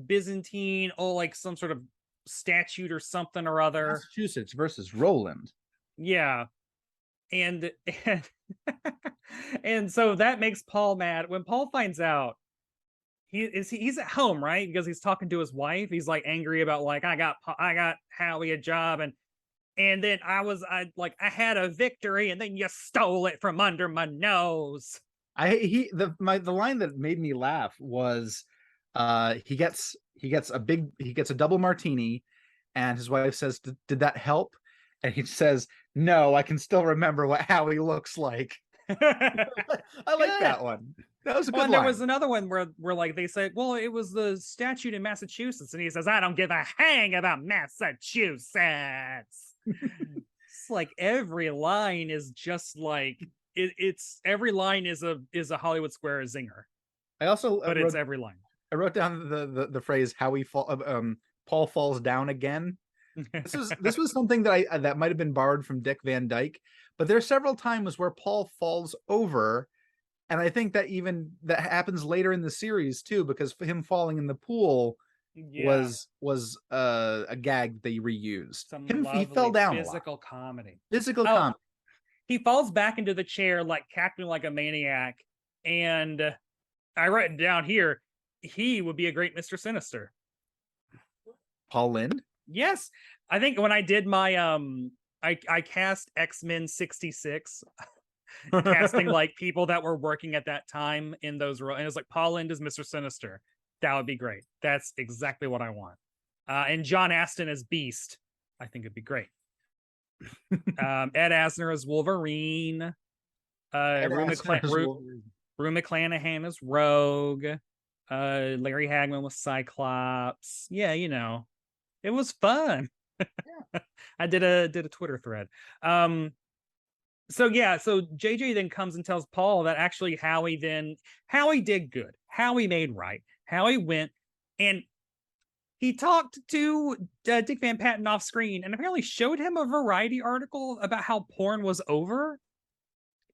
Byzantine or like some sort of statute or something or other. Massachusetts versus Roland. Yeah. And and so that makes Paul mad. When Paul finds out, he's at home, right? Because he's talking to his wife. He's like angry about like I got Howie a job, and then I had a victory, and then you stole it from under my nose. The line that made me laugh was he gets a double martini, and his wife says, did that help? And he says, no, I can still remember what Howie looks like. I like that one. That was a good one. There was another one where like they say, well, it was the statute in Massachusetts, and he says, I don't give a hang about Massachusetts. It's like every line is just like it's every line is a Hollywood Square zinger. It's every line. I wrote down the phrase Paul falls down again. This was something that might have been borrowed from Dick Van Dyke, but there are several times where Paul falls over, and I think that happens later in the series too, because him falling in the pool was a gag they reused. He fell down. Physical comedy. He falls back into the chair like cackling like a maniac, and I wrote it down here. He would be a great Mr. Sinister. Paul Lynde? Yes. I think when I did my I cast X-Men 66 casting like people that were working at that time in those roles, and it's like Paul Lynde is Mr. Sinister. That would be great. That's exactly what I want. And John Astin as Beast, I think it'd be great. Ed Asner as Wolverine. Rue McClanahan as Rogue. Larry Hagman was Cyclops. Yeah, it was fun. Yeah. I did a Twitter thread. So JJ then comes and tells Paul that actually Howie did good. Howie made right. Howie went and he talked to Dick Van Patten off screen and apparently showed him a Variety article about how porn was over.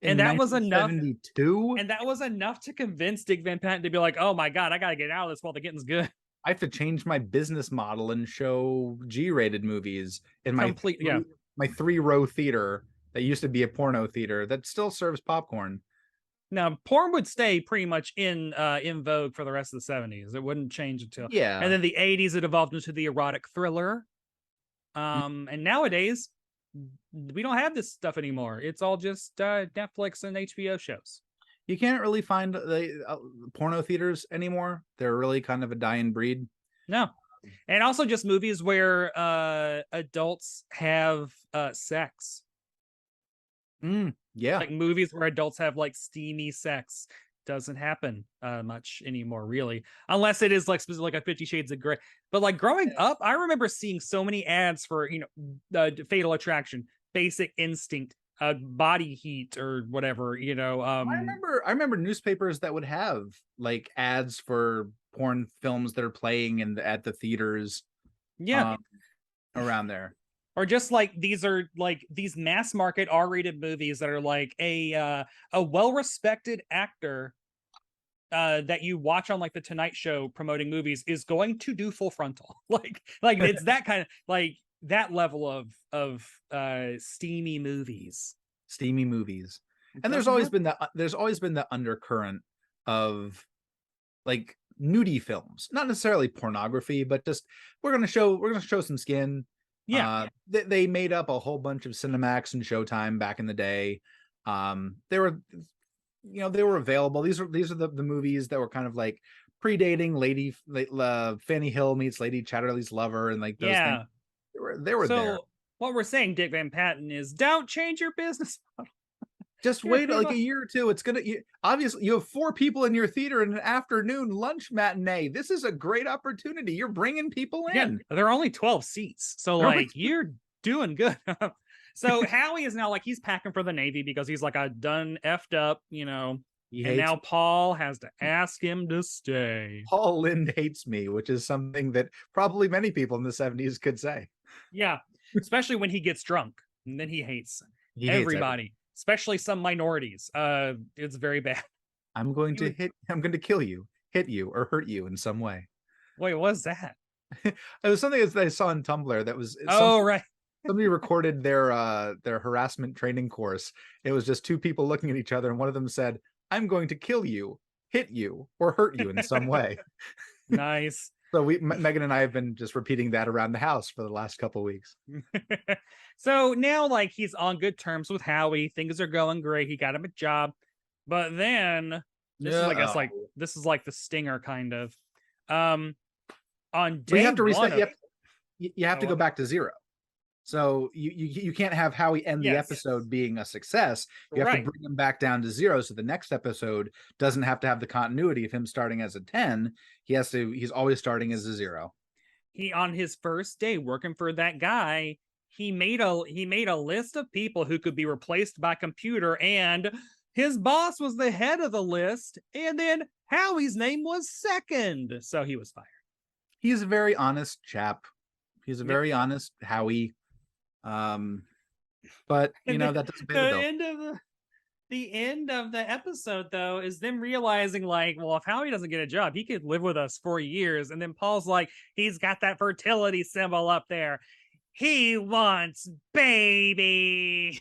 And that was enough. And that was enough to convince Dick Van Patten to be like, oh my God, I got to get out of this while the getting's good. I have to change my business model and show G-rated movies in my 3-row theater that used to be a porno theater that still serves popcorn. Now, porn would stay pretty much in vogue for the rest of the 70s. It wouldn't change until and then the 80s it evolved into the erotic thriller. And nowadays we don't have this stuff anymore. It's all just Netflix and HBO shows. You can't really find the porno theaters anymore. They're really kind of a dying breed. No. And also just movies where adults have sex. Yeah. Like movies where adults have like steamy sex. Doesn't happen much anymore, really. Unless it is like specifically like a 50 Shades of Grey. But like growing up, I remember seeing so many ads for, Fatal Attraction, Basic Instinct, Body Heat or whatever, I remember newspapers that would have like ads for porn films that are playing at the theaters. Yeah. Around there. Or just like these are like these mass market R-rated movies that are like a well-respected actor that you watch on like the Tonight Show promoting movies is going to do Full Frontal. like it's that kind of like that level of steamy movies. And there's always been that undercurrent of like nudie films, not necessarily pornography, but just we're gonna show some skin. They made up a whole bunch of Cinemax and Showtime back in the day. They were, they were available. These are the movies that were kind of like predating Fanny Hill meets Lady Chatterley's Lover, and like those things. They were there. What we're saying, Dick Van Patten, is don't change your business model. Just wait like a year or two. It's gonna obviously you have 4 people in your theater in an afternoon lunch matinee. This is a great opportunity. You're bringing people in. Yeah, there are only 12 seats, so like you're doing good. So Howie is now like he's packing for the Navy because he's like done effed up, and now Paul has to ask him to stay. Paul Lynde hates me, which is something that probably many people in the 70s could say. Yeah, especially when he gets drunk, and then he hates everybody. Especially some minorities. It's very bad. I'm going to kill you, hit you, or hurt you in some way. Wait, what was that? It was something that I saw on Tumblr that was right. Somebody recorded their harassment training course. It was just 2 people looking at each other, and one of them said, "I'm going to kill you, hit you, or hurt you in some way." Nice. So Megan and I have been just repeating that around the house for the last couple of weeks. So now, like, he's on good terms with Howie. Things are going great. He got him a job, but then this is, I guess, like this is like the stinger kind of. On day you have to reset. You have to go back to 0. So you can't have Howie end the episode being a success. You have to bring him back down to 0. So the next episode doesn't have to have the continuity of him starting as a 10. He's always starting as a 0. He, on his first day working for that guy, he made a list of people who could be replaced by computer, and his boss was the head of the list, and then Howie's name was second. So he was fired. He's a very honest chap. He's a very honest Howie. But that doesn't pay the bill. The end of the episode, though, is them realizing, like, well, if Howie doesn't get a job, he could live with us for years. And then Paul's like, he's got that fertility symbol up there. He wants babies.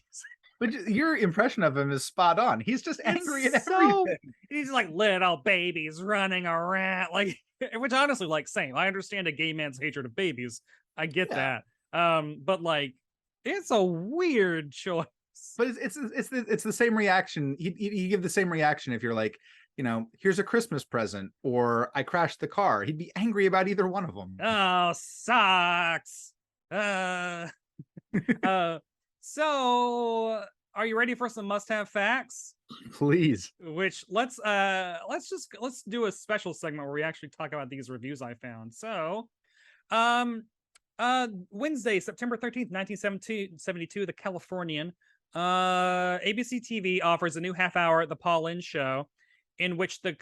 But your impression of him is spot on. He's just angry at everything. He's like little babies running around, like, which honestly, like, same. I understand a gay man's hatred of babies. I get that. But like, it's a weird choice. But it's the same reaction. You give the same reaction if you're like, here's a Christmas present, or I crashed the car. He'd be angry about either one of them. Oh, sucks. So are you ready for some must-have facts? Please. Which let's do a special segment where we actually talk about these reviews I found. So Wednesday, September 13th, 1972, the Californian, ABC TV offers a new half hour, The Paul Lynde Show, in which the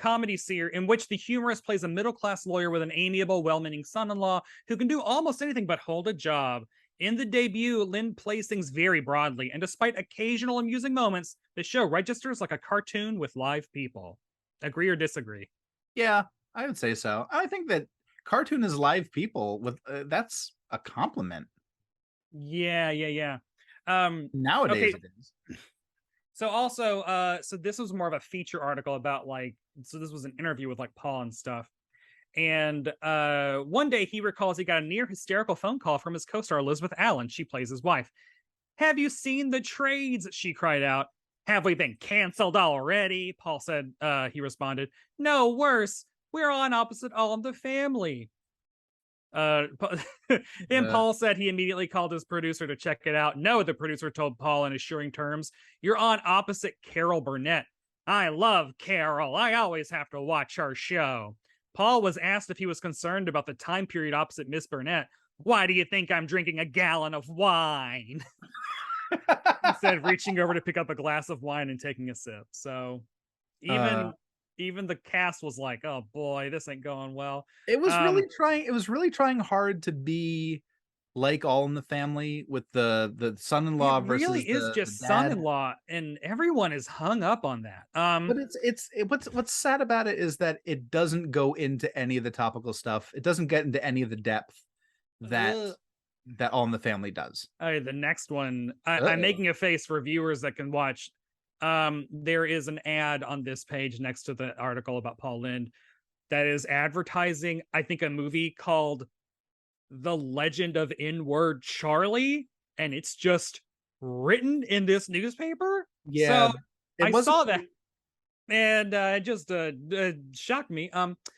humorist plays a middle-class lawyer with an amiable, well-meaning son-in-law who can do almost anything but hold a job. In the debut, Lynde plays things very broadly, and despite occasional amusing moments, the show registers like a cartoon with live people. Agree or disagree? Yeah, I would say so. I think that cartoon is live people with that's a compliment. Yeah. Nowadays it is. So also, so this was more of a feature article about so this was an interview with like Paul and stuff. And one day he recalls he got a near hysterical phone call from his co-star Elizabeth Allen. She plays his wife. "Have you seen the trades?" she cried out. "Have we been canceled already?" Paul said. He responded, "No, worse. We're on opposite All in the Family." And Paul said he immediately called his producer to check it out. "No," the producer told Paul in assuring terms, "you're on opposite Carol Burnett. I love Carol. I always have to watch her show." Paul was asked if he was concerned about the time period opposite Miss Burnett. "Why do you think I'm drinking a gallon of wine?" He said, reaching over to pick up a glass of wine and taking a sip. So even the cast was like, "Oh boy, this ain't going well." It was really trying hard to be like All in the Family with the son-in-law versus really is just son-in-law, and everyone is hung up on that. But what's sad about it is that it doesn't go into any of the topical stuff. It doesn't get into any of the depth that All in the Family does. The next one, I'm making a face for viewers that can watch. There is an ad on this page next to the article about Paul Lynde that is advertising, I think, a movie called The Legend of N-Word Charlie, and it's just written in this newspaper. Yeah, so I saw that, and it just shocked me.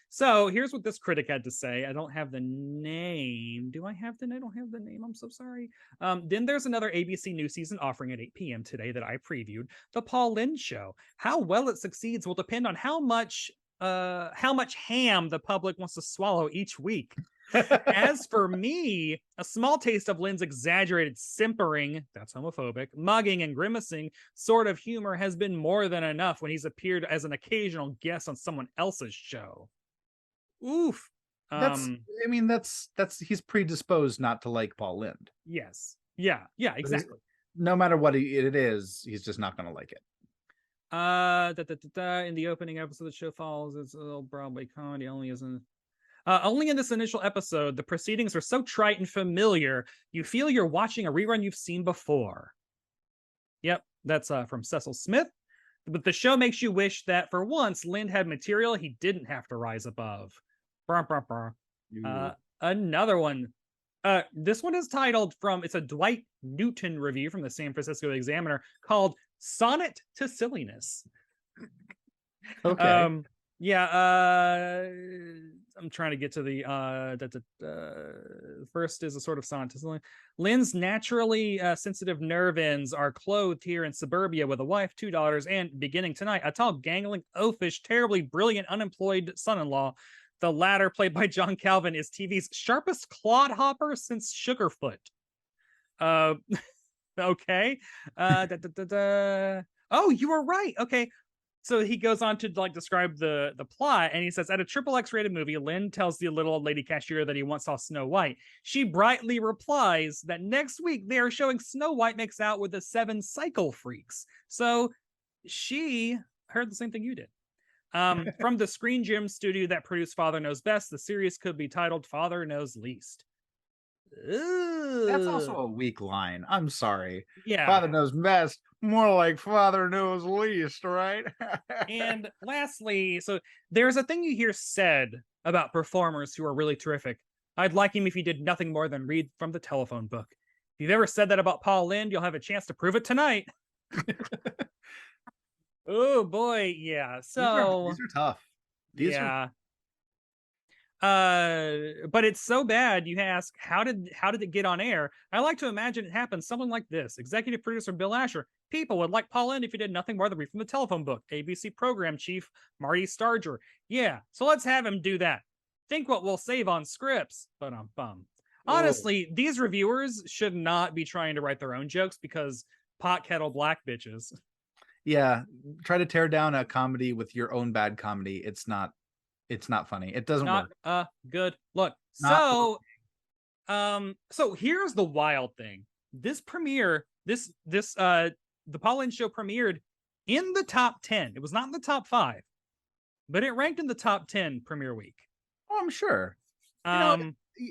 So here's what this critic had to say. I don't have the name. Do I have the name? I don't have the name. I'm so sorry. Then there's another ABC new season offering at 8 p.m. today that I previewed, The Paul Lynde Show. How well it succeeds will depend on how much ham the public wants to swallow each week. As for me, a small taste of Lynde's exaggerated simpering, that's homophobic, mugging and grimacing sort of humor has been more than enough when he's appeared as an occasional guest on someone else's show. Oof. That's he's predisposed not to like Paul Lynde. Yes. Yeah, exactly. No matter what it is, he's just not going to like it. In the opening episode, the show follows its little Broadway comedy only in this initial episode, the proceedings are so trite and familiar, you feel you're watching a rerun you've seen before. Yep, that's from Cecil Smith. But the show makes you wish that, for once, Lynde had material he didn't have to rise above. Another one. This one is titled it's a Dwight Newton review from the San Francisco Examiner called Sonnet to Silliness. Okay. I'm trying to get to the first is a sort of sonnet to silliness. Lynde's naturally sensitive nerve ends are clothed here in suburbia with a wife, 2 daughters, and beginning tonight, a tall, gangling, oafish, terribly brilliant, unemployed son-in-law. The latter, played by John Calvin, is TV's sharpest clodhopper since Sugarfoot. Okay. Oh, you were right. Okay. So he goes on to describe the plot, and he says, at a XXX rated movie, Lynde tells the little old lady cashier that he once saw Snow White. She brightly replies that next week they are showing Snow White makes out with the 7 cycle freaks. So she heard the same thing you did. From the Screen Gym studio that produced Father Knows Best, the series could be titled Father Knows Least. That's also a weak line. I'm sorry. Yeah. Father Knows Best. More like Father Knows Least, right? And lastly, so there's a thing you hear said about performers who are really terrific. I'd like him if he did nothing more than read from the telephone book. If you've ever said that about Paul Lynde, you'll have a chance to prove it tonight. Oh boy, yeah. So these are tough. But it's so bad you ask, how did it get on air? I like to imagine it happened something like this. Executive producer Bill Asher. People would like Paul Lynde if he did nothing more than read from the telephone book. ABC program chief Marty Starger. Yeah, so let's have him do that. Think what we'll save on scripts. But honestly, these reviewers should not be trying to write their own jokes because pot kettle black bitches. Yeah, try to tear down a comedy with your own bad comedy. It's not funny. It doesn't work. Good. Look. So here's the wild thing. This premiere, the Paul Lynde Show premiered in the top 10. It was not in the top 5, but it ranked in the top 10 premiere week. Oh, I'm sure. But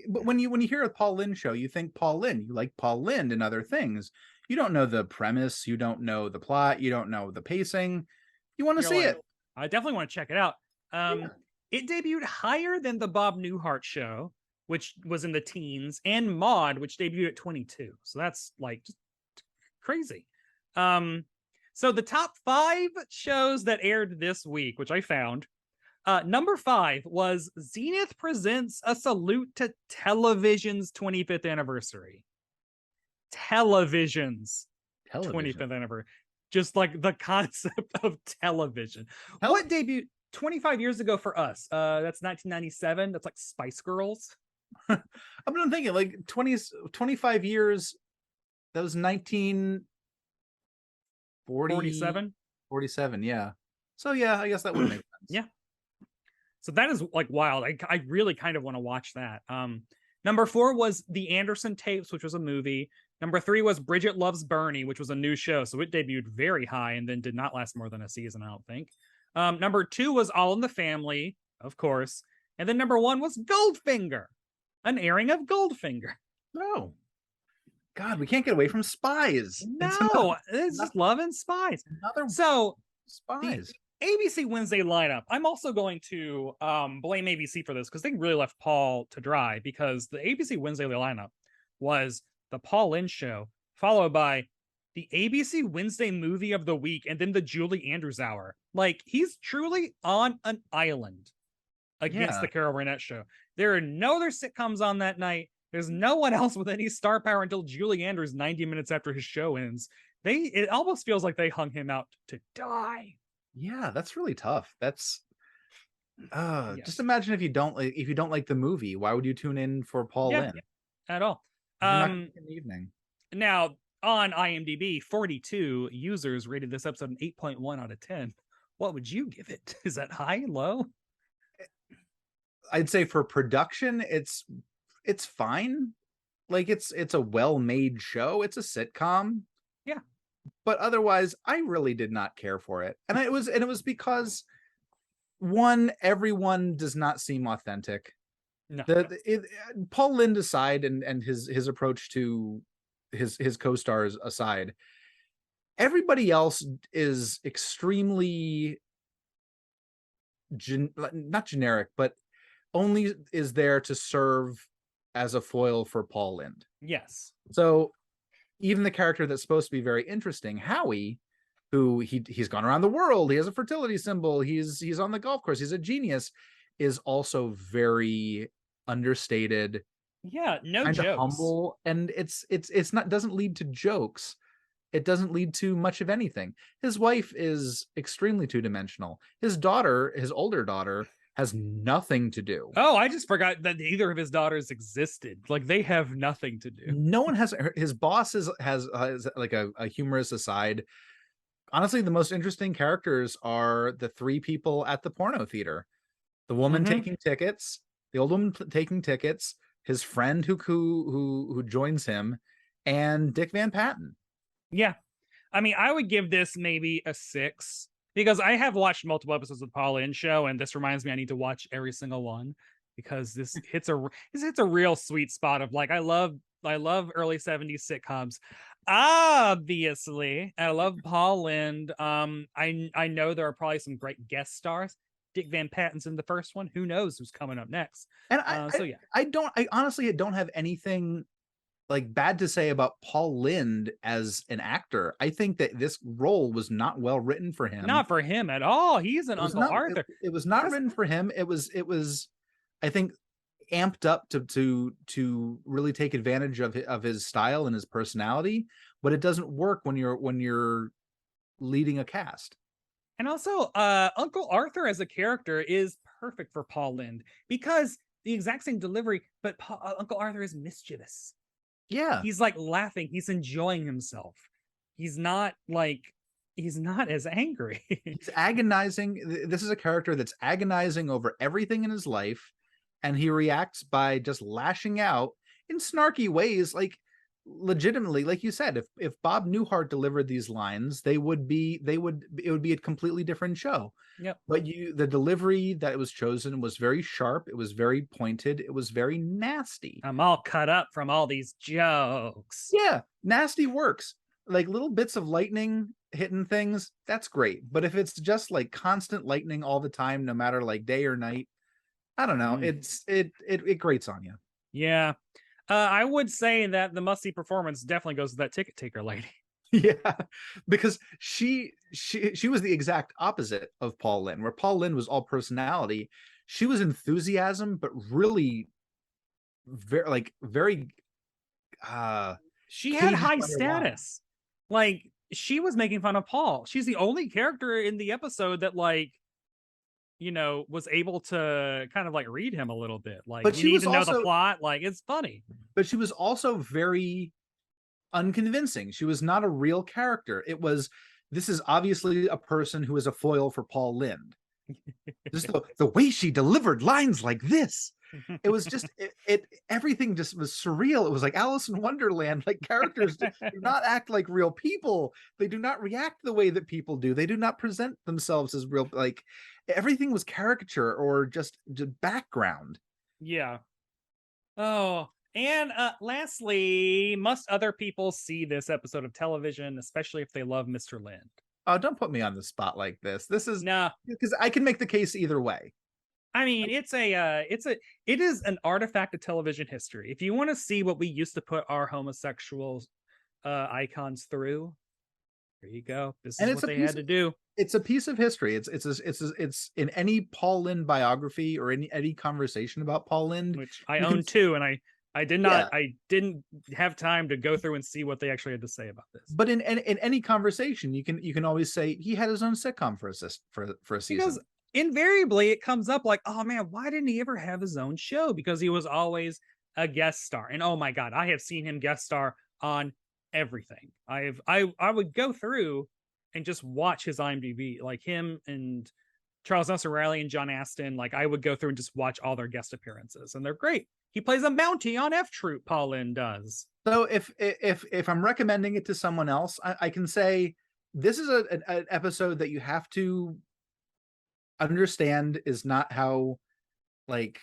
when you hear a Paul Lynde Show, you think Paul Lynde. You like Paul Lynde and other things. You don't know the premise. You don't know the plot. You don't know the pacing. You want to see it. I definitely want to check it out. It debuted higher than the Bob Newhart Show, which was in the teens, and Maude, which debuted at 22. So that's just crazy. So the top 5 shows that aired this week, which I found, number 5 was Zenith Presents A Salute to Television's 25th Anniversary. Television's 25th anniversary. Just like the concept of television. What debuted 25 years ago for us? That's 1997. That's like Spice Girls. I'm thinking 25 years. That was 1947. 47, yeah. So yeah, I guess that would make sense. Yeah. So that is wild. I really kind of want to watch that. Number 4 was The Anderson Tapes, which was a movie. Number 3 was Bridget Loves Bernie, which was a new show. So it debuted very high and then did not last more than a season, I don't think. Number 2 was All in the Family, of course. And then number 1 was Goldfinger, an airing of Goldfinger. No. God, we can't get away from Spies. No, it's just loving Spies. Another so Spies. The ABC Wednesday lineup. I'm also going to blame ABC for this because they really left Paul to dry, because the ABC Wednesday lineup was the Paul Lynde Show, followed by the ABC Wednesday movie of the week, and then the Julie Andrews Hour. Like, he's truly on an island against the Carol Burnett Show. There are no other sitcoms on that night. There's no one else with any star power until Julie Andrews 90 minutes after his show ends. It almost feels like they hung him out to die. Yeah, that's really tough. That's just imagine if you don't like the movie, why would you tune in for Paul Lynde? At all. In the evening. Now, on IMDb, 42 users rated this episode an 8.1 out of 10. What would you give it? Is that high, low? I'd say for production, it's fine. Like, it's a well-made show. It's a sitcom. Yeah. But otherwise, I really did not care for it. And it was because, one, everyone does not seem authentic. No. Paul Lynde aside, and his approach to his co-stars aside, everybody else is extremely not generic, but only is there to serve as a foil for Paul Lynde. Yes. So even the character that's supposed to be very interesting, Howie, who he's gone around the world, he has a fertility symbol, he's on the golf course, he's a genius, is also very understated. Yeah, no jokes. Humble, and it's not, doesn't lead to jokes. It doesn't lead to much of anything. His wife is extremely two-dimensional. His older daughter, has nothing to do. Oh, I just forgot that either of his daughters existed. Like, they have nothing to do. No one has. His boss has like a humorous aside. Honestly, the most interesting characters are the three people at the porno theater: the woman taking tickets, the old woman taking tickets, his friend who joins him, and Dick Van Patten. Yeah, I mean, I would give this maybe a 6, because I have watched multiple episodes of the Paul Lynde Show, and this reminds me I need to watch every single one, because this hits a real sweet spot of, like, I love early 70s sitcoms, obviously. I love Paul Lynde. I know there are probably some great guest stars. Dick Van Patten's in the first one. Who knows who's coming up next? And I honestly don't have anything like bad to say about Paul Lynde as an actor. I think that this role was not well written for him. Not for him at all. He's an Uncle Arthur. It was not written for him. It was, I think, amped up to really take advantage of his style and his personality, but it doesn't work when you're leading a cast. And also, Uncle Arthur as a character is perfect for Paul Lynde, because the exact same delivery, but Uncle Arthur is mischievous. Yeah. He's like laughing. He's enjoying himself. He's not as angry. He's agonizing. This is a character that's agonizing over everything in his life, and he reacts by just lashing out in snarky ways. Like, legitimately, like you said, if Bob Newhart delivered these lines, it would be a completely different show. Yep. But the delivery that was chosen was very sharp. It was very pointed. It was very nasty. I'm all cut up from all these jokes. Yeah, nasty works. Like, little bits of lightning hitting things, that's great. But if it's just like constant lightning all the time, no matter like day or night, I don't know. It grates on you. Yeah. I would say that the must-see performance definitely goes to that ticket taker lady. Yeah, because she was the exact opposite of Paul Lynde, where Paul Lynde was all personality. She was enthusiasm, but really very she had high status. Like, she was making fun of Paul. She's the only character in the episode that, like, you know, was able to kind of like read him a little bit. Like, but you need to know the plot. Like, it's funny. But she was also very unconvincing. She was not a real character. This is obviously a person who is a foil for Paul Lynde. Just the way she delivered lines like this. It was just everything just was surreal. It was like Alice in Wonderland. Like, characters do not act like real people. They do not react the way that people do. They do not present themselves as real. Like, everything was caricature or just background. Yeah. Oh, and lastly, must other people see this episode of television, especially if they love Mr. Lynde? Oh, don't put me on the spot like this. This is Nah. because I can make the case either way. I mean, it is an artifact of television history. If you want to see what we used to put our homosexual icons through, there you go. This is what they had to do. It's a piece of history. It's in any Paul Lynde biography or any conversation about Paul Lynde, which I own too, and I didn't have time to go through and see what they actually had to say about this. But in any conversation, you can always say he had his own sitcom for a season. Because invariably it comes up like, oh man, why didn't he ever have his own show? Because he was always a guest star. And oh my God, I have seen him guest star on everything. I would go through and just watch his IMDb, like him and Charles Nelson Reilly and John Astin. Like I would go through and just watch all their guest appearances, and they're great. He plays a Mountie on F Troop. Paul Lynde does. So if I'm recommending it to someone else, I can say this is an episode that you have to understand is not how, like,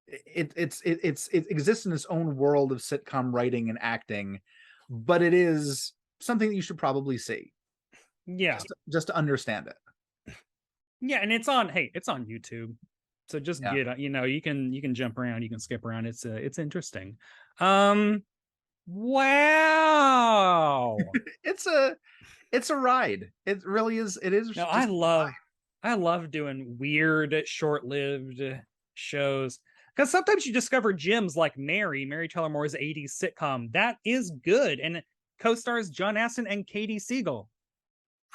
it exists in its own world of sitcom writing and acting, but it is something that you should probably see. Yeah, just to understand it. Yeah, and it's on YouTube, so just get, you know, you can jump around, you can skip around. It's interesting. Wow. it's a ride. It really is. It is. No, I love doing weird, short-lived shows, because sometimes you discover gems like Mary Tyler Moore's 80s sitcom that is good, and co-stars John Astin and Katie Siegel.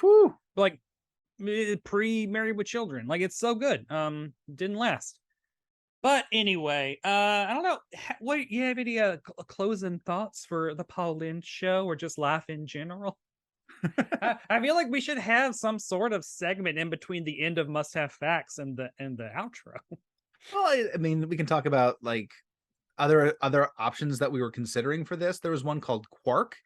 Whew. Like pre-Married with Children. Like it's so good. Didn't last. But anyway, I don't know. What you have any closing thoughts for the Paul Lynde Show, or just laugh in general? I feel like we should have some sort of segment in between the end of Must Have Facts and the outro. Well, I mean, we can talk about like other options that we were considering for this. There was one called Quark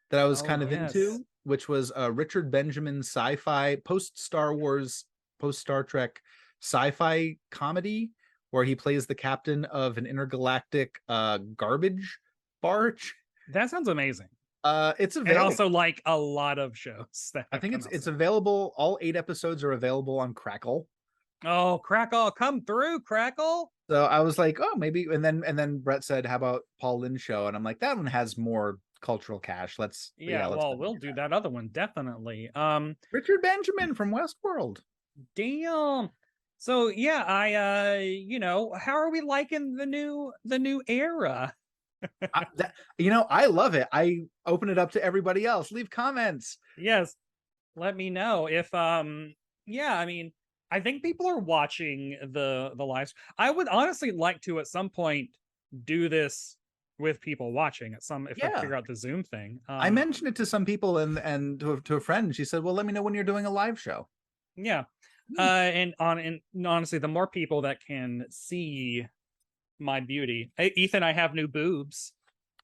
that I was kind of into, which was a Richard Benjamin sci-fi post Star Wars, post Star Trek sci-fi comedy where he plays the captain of an intergalactic garbage barge. That sounds amazing. It's available. And also like a lot of shows that I think it's available. All 8 episodes are available on Crackle. Oh, Crackle, come through, Crackle. So I was like, oh, maybe. And then Brett said, how about Paul Lynde Show? And I'm like, that one has more cultural cash. Let's we'll do that other one, definitely. Richard Benjamin from Westworld. Damn. So yeah, how are we liking the new era? I love it. I open it up to everybody else. Leave comments. Yes, let me know if I mean, I think people are watching the lives. I would honestly like to at some point do this with people watching if I figure out the Zoom thing. I mentioned it to some people and to a friend, and she said, well, let me know when you're doing a live show. Yeah. And honestly, the more people that can see my beauty. Hey, Ethan, I have new boobs.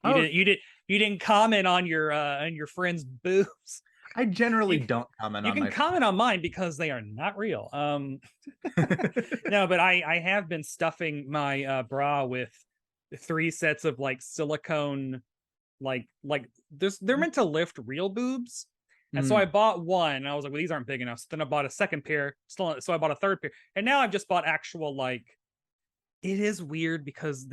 You didn't comment on your friend's boobs. I generally don't comment on. You can comment on mine because they are not real. No, but I have been stuffing my bra with 3 sets of like silicone, like they're meant to lift real boobs. And so I bought one, and I was like, well, these aren't big enough. So then I bought a second pair, so I bought a third pair. And now I've just bought actual, like, it is weird because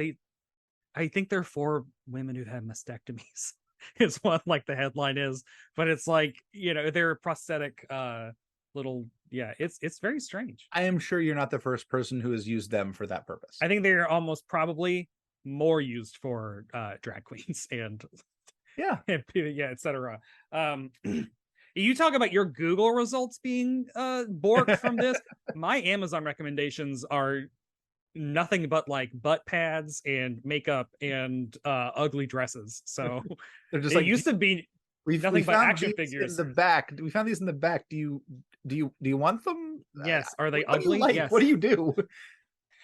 I think they're for women who've had mastectomies, is what like the headline is. But it's like, they're prosthetic little, it's very strange. I am sure you're not the first person who has used them for that purpose. I think they're almost probably more used for drag queens and etc. You talk about your Google results being borked from this. My Amazon recommendations are nothing but like butt pads and makeup and ugly dresses. So they're just used to be nothing but action figures. In the back, we found these in the back. Do you want them? Yes. Are they ugly? Yes. What do you do?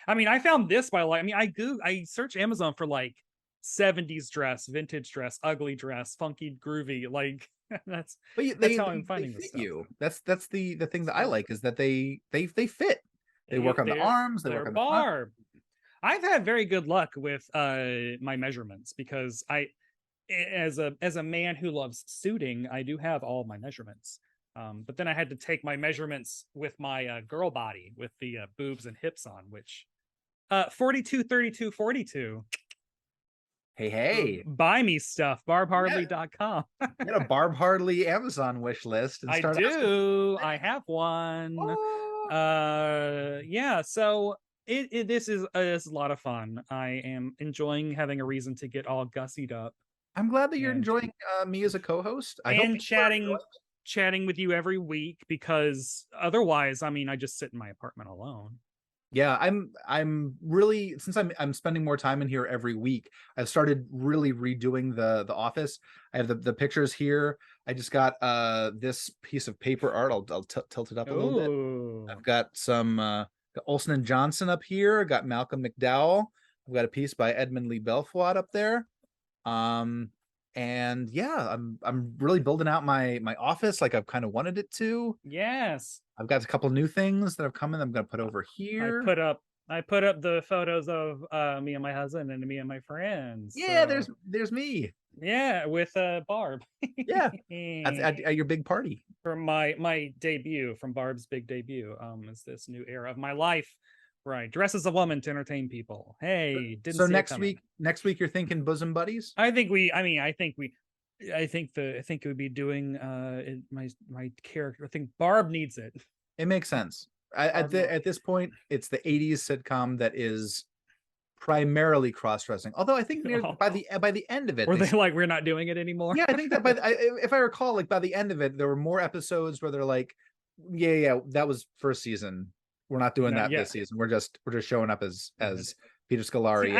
I mean, I found this by I search Amazon for like 70s dress, vintage dress, ugly dress, funky, groovy. Like that's how I'm finding this stuff. That's the thing that I like is that they fit. They work on the arms. They work on the Barb. I've had very good luck with my measurements because as a man who loves suiting, I do have all my measurements. But then I had to take my measurements with my girl body with the boobs and hips on, which 42, 32, 42. Hey. Buy me stuff, barbhardly.com. Get a Barb Hardly Amazon wish list and start asking. I have one. Yeah, so this is a lot of fun. I am enjoying having a reason to get all gussied up. I'm glad that you're enjoying me as a co-host. I hope chatting with you every week, because otherwise, I mean, I just sit in my apartment alone. Yeah, I'm really, since I'm spending more time in here every week, I've started really redoing the office. I have the pictures here. I just got this piece of paper art. I'll tilt it up a little bit. I've got some got Olsen and Johnson up here. Got Malcolm McDowell. I've got a piece by Edmund Lee Belfoot up there. And yeah, I'm really building out my office like I've kind of wanted it to. Yes. I've got a couple new things that have come in. I'm gonna put over here. I put up the photos of me and my husband and me and my friends. Yeah, so there's me. Yeah, with Barb. Yeah, at your big party for my debut, from Barb's big debut. Is this new era of my life where I dress as a woman to entertain people. Hey, didn't so see next week you're thinking bosom buddies? I think it would be doing my character. I think Barb needs it. It makes sense. At this point, it's the 80s sitcom that is primarily cross-dressing. Although I think by the end of it, were they like, we're not doing it anymore? Yeah, I think that if I recall, like by the end of it, there were more episodes where they're like, yeah, that was first season. We're not doing that this season. We're just showing up as Peter Scolari. See,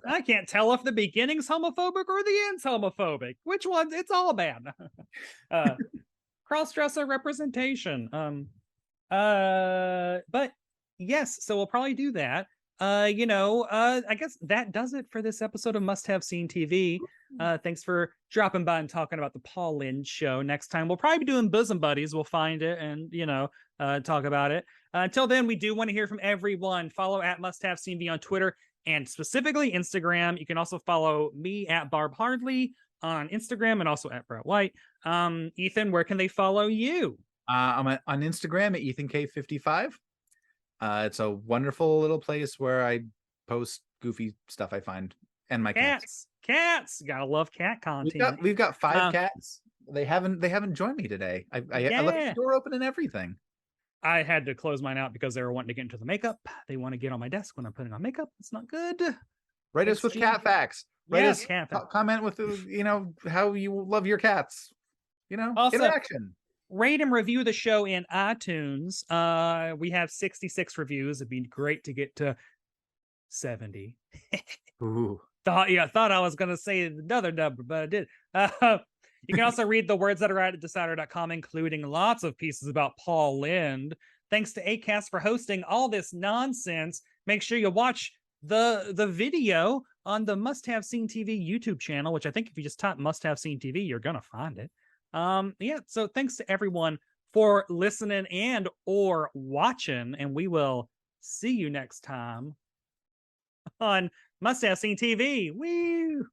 I can't tell if the beginning's homophobic or the end's homophobic. Which one? It's all bad. Cross-dresser representation. But yes, so we'll probably do that. I guess that does it for this episode of Must Have Seen TV. Thanks for dropping by and talking about the Paul Lynde Show. Next time we'll probably be doing Bosom Buddies. We'll find it and talk about it. Until then, we do want to hear from everyone. Follow at Must Have Seen TV on Twitter and specifically Instagram. You can also follow me at Barb Hardly on Instagram and also at Brett White. Ethan, where can they follow you? I'm on Instagram at Ethan Kaye 55. It's a wonderful little place where I post goofy stuff I find, and my cats. Gotta love cat content. We've got 5 cats. They haven't joined me today. I left the door open and everything. I had to close mine out because they were wanting to get into the makeup. They want to get on my desk when I'm putting on makeup. It's not good. Write us with cat facts. Comment with how you love your cats. Also, interaction. Rate and review the show in iTunes. We have 66 reviews. It'd be great to get to 70. Ooh. Thought I was going to say another number, but I did. You can also read the words that are at Decider.com, including lots of pieces about Paul Lynde. Thanks to Acast for hosting all this nonsense. Make sure you watch the video on the Must Have Seen TV YouTube channel, which I think if you just type Must Have Seen TV, you're going to find it. So thanks to everyone for listening and or watching, and we will see you next time on Must Have Seen TV. Woo!